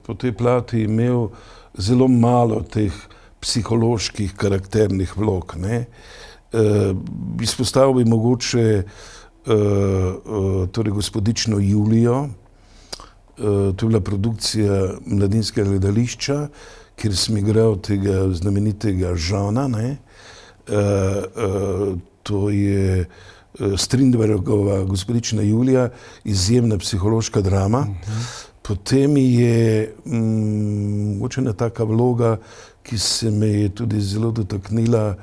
po tej plati imel zelo malo teh psiholoških karakternih vlog, ne. Izpostavil bi mogoče torej Gospodično Julijo, to je bila produkcija Mladinskega gledališča, kjer sem igral tega znamenitega Žana, ne. To je Strindbergova Gospodična Julija, izjemna psihološka drama. Potem je mogoče ena taka vloga, ki se me je tudi zelo dotaknila,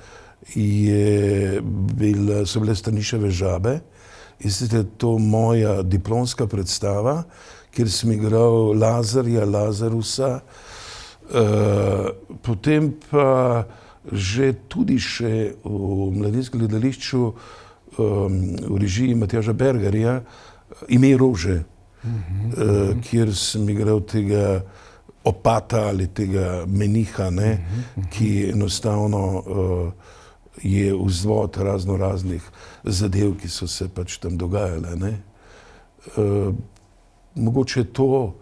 so bile Staniševe Žabe. In sicer to moja diplomska predstava, kjer sem igral Lazarja, Lazarusa. Potem pa že tudi še v Mladinskem gledališču v režiji Matjaža Bergerja Ime rože, kjer sem igral tega opata ali tega meniha, ne, ki enostavno je vzvod raznih zadev, ki so se pač tam dogajale, ne. Mogoče to,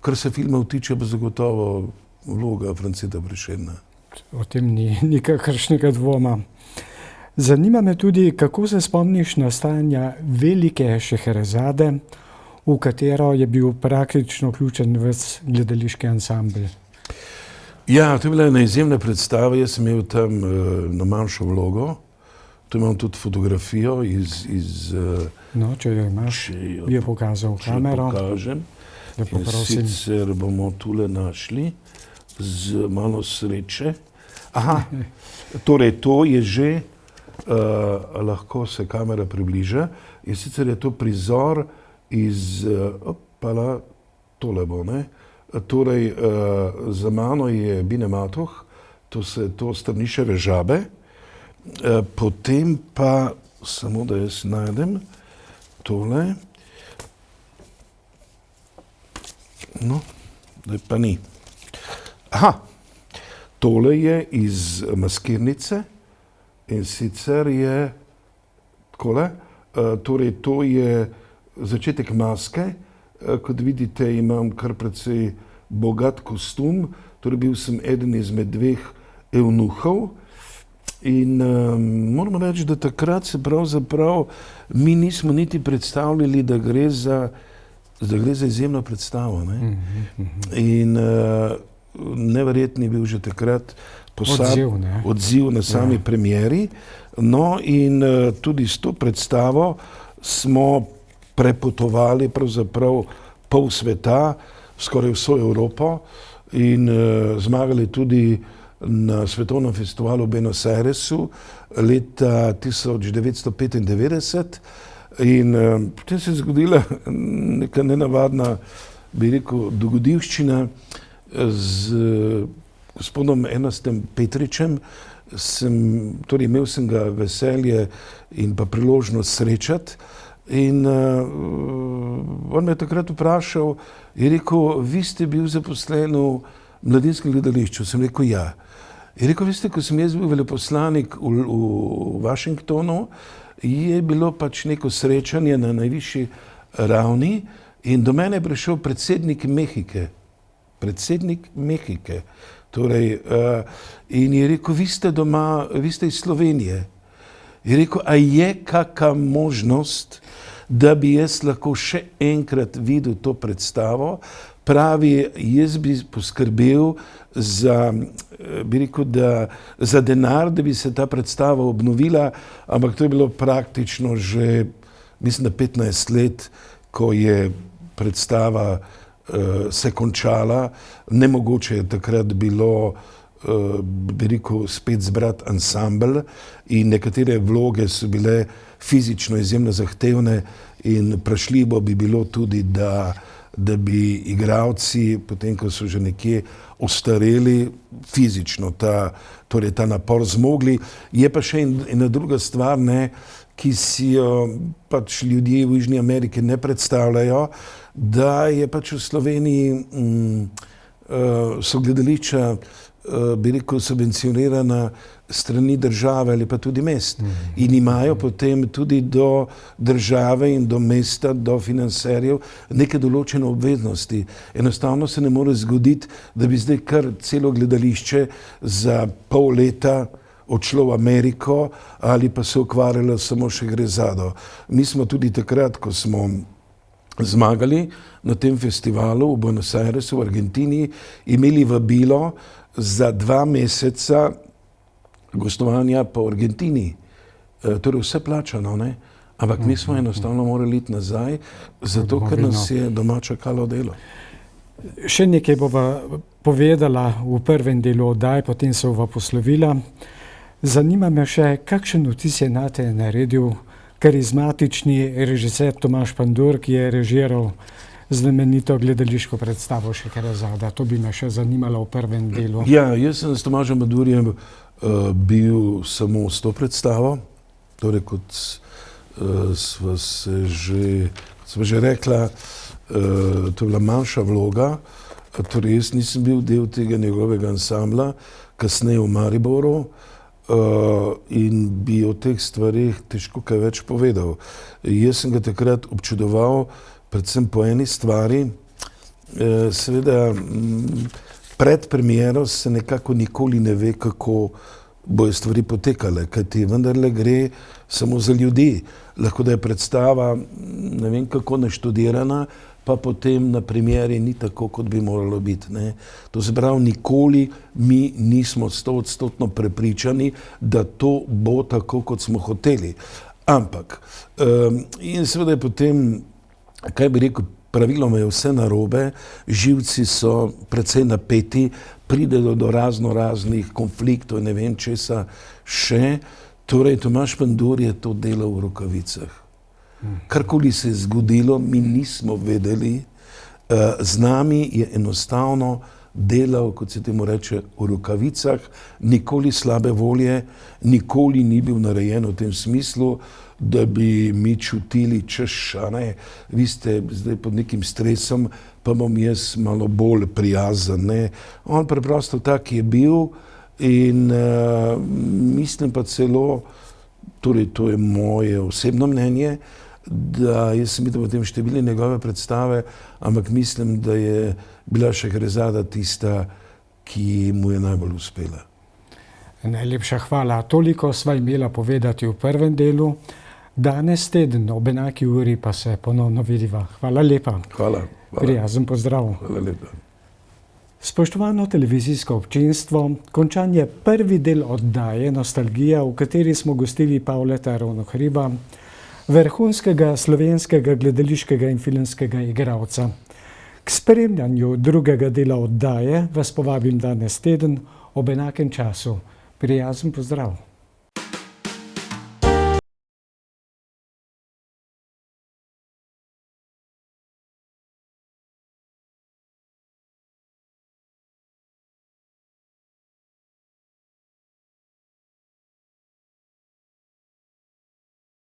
kar se filmov tiče, pa zagotovo vloga Franceta Prešerna. O tem ni nikakršnega dvoma. Zanima me tudi, kako se spomniš nastajanja Velike Šeherezade, v katero je bil praktično vključen ves gledališki ansambel. Ja, to je bila ena izjemna predstava. Jaz sem imel tam na manjšo vlogo. Tu imam tudi fotografijo iz No, če jo imaš, bi jo pokazal v kamero. Če pokažem. Lepo In prosim. sicer bomo tule našli z malo sreče. Aha, torej to je že, lahko se kamera približa, in sicer je to prizor iz, opala, tole bo, ne. Torej, za mano je Bine Matoh, to Strniševe Žabe, potem pa, samo da jaz najdem, tole, no, zdaj pa ni. Aha, tole je iz Maskirnice in sicer je takole, torej to je začetek Maske. Kot vidite, imam kar precej bogat kostum, torej bil sem eden izmed 2 evnuhov in moram reči, da takrat se pravzaprav mi nismo niti predstavljali, da gre za izjemno predstavo, ne. In neverjetni je bil že takrat odziv na sami premieri. No in tudi s to predstavo smo prepotovali pravzaprav pol sveta, skoraj vso Evropo in zmagali tudi na svetovnem festivalu v Buenos Airesu leta 1995 in potem se je zgodila neka nenavadna, bi rekel, dogodivščina z gospodom Ernastom Petričem. Torej imel sem ga veselje in pa priložnost srečati in on me je takrat vprašal, je rekel, vi ste bil zaposlen v Mladinskem gledališču? Sem rekel, ja. Je rekel, veste, ko sem jaz bil veleposlanik v Washingtonu, je bilo pač neko srečanje na najvišji ravni in do mene je prišel predsednik Mehike. Torej, in je rekel, vi ste doma, vi ste iz Slovenije. Je rekel, a je kakšna možnost, da bi jaz lahko še enkrat videl to predstavo? Pravi, jaz bi poskrbel za, bi rekel, za denar, da bi se ta predstava obnovila, ampak to je bilo praktično že, mislim, da 15 let, ko je predstava se končala. Nemogoče je takrat bilo, bi rekel, spet zbrati ansambl in nekatere vloge so bile fizično izjemno zahtevne in vprašljivo bi bilo tudi, da bi igralci, potem ko so že nekje ostareli, fizično ta napor zmogli. Je pa še ena druga stvar, ki si jo pač ljudje v Južni Ameriki ne predstavljajo, da je pač v Sloveniji so gledališča, bi rekel, subvencionirana strani države ali pa tudi mest. In imajo potem tudi do države in do mesta, do financerjev neke določene obveznosti. Enostavno se ne more zgoditi, da bi zdaj kar celo gledališče za pol leta odšlo v Ameriko ali pa se ukvarjalo samo še grezado. Mi smo tudi takrat, ko smo zmagali na tem festivalu v Buenos Airesu v Argentini, imeli vabilo za 2 meseca gostovanja po Argentini. Torej vse plačano, ampak mi smo enostavno morali iti nazaj, zato ker nas je doma čakalo delo. Še nekaj bova povedala v prvem delu oddaje, potem se bova poslovila. Zanima me še, kakšen vtis je nate naredil karizmatični režiser Tomaž Pandur, ki je režiral znamenito gledališko predstavo Šeherezada. To bi me še zanimalo v prvem delu. Ja, jaz sem s Tomažem Pandurjem bil samo s to predstavo, torej kot sva že rekla, to je bila manjša vloga, torej jaz nisem bil del tega njegovega ansambla, kasneje v Mariboru, in bi o teh stvarih težko kaj več povedal. Jaz sem ga takrat občudoval predvsem po eni stvari, seveda pred premiero se nekako nikoli ne ve, kako bojo stvari potekale, kajti vendarle gre samo za ljudi. Lahko da je predstava ne vem kako naštudirana, pa potem na premieri ni tako, kot bi moralo biti. To se pravi, nikoli mi nismo 100% prepričani, da to bo tako, kot smo hoteli. Ampak, in seveda je potem, kaj bi rekel, praviloma je vse narobe, živci so precej napeti, pride do raznih konfliktov, ne vem česa še. Torej, Tomaž Pandur je to delal v rokavicah. Karkoli se je zgodilo, mi nismo vedeli, z nami je enostavno delal, kot se temu reče, v rokavicah, nikoli slabe volje, nikoli ni bil narejen v tem smislu, da bi mi čutili, češ, vi ste zdaj pod nekim stresom, pa bom jaz malo bolj prijazen. On preprosto tak je bil in mislim pa celo, torej to je moje osebno mnenje, da jaz sem videl potem številne njegove predstave, ampak mislim, da je bila Šeherezada tista, ki mu je najbolj uspela. Najlepša hvala. Toliko sva imela povedati v prvem delu. Danes teden ob enaki uri pa se ponovno vidiva. Hvala lepa. Hvala. Prijazen pozdrav. Hvala lepa. Spoštovano televizijsko občinstvo, končan je prvi del oddaje Nostalgija, v kateri smo gostili Pavleta Ravnohriba, vrhunskega slovenskega gledališkega in filmskega igralca. K spremljanju drugega dela oddaje vas povabim danes teden ob enakem času. Prijazen pozdrav!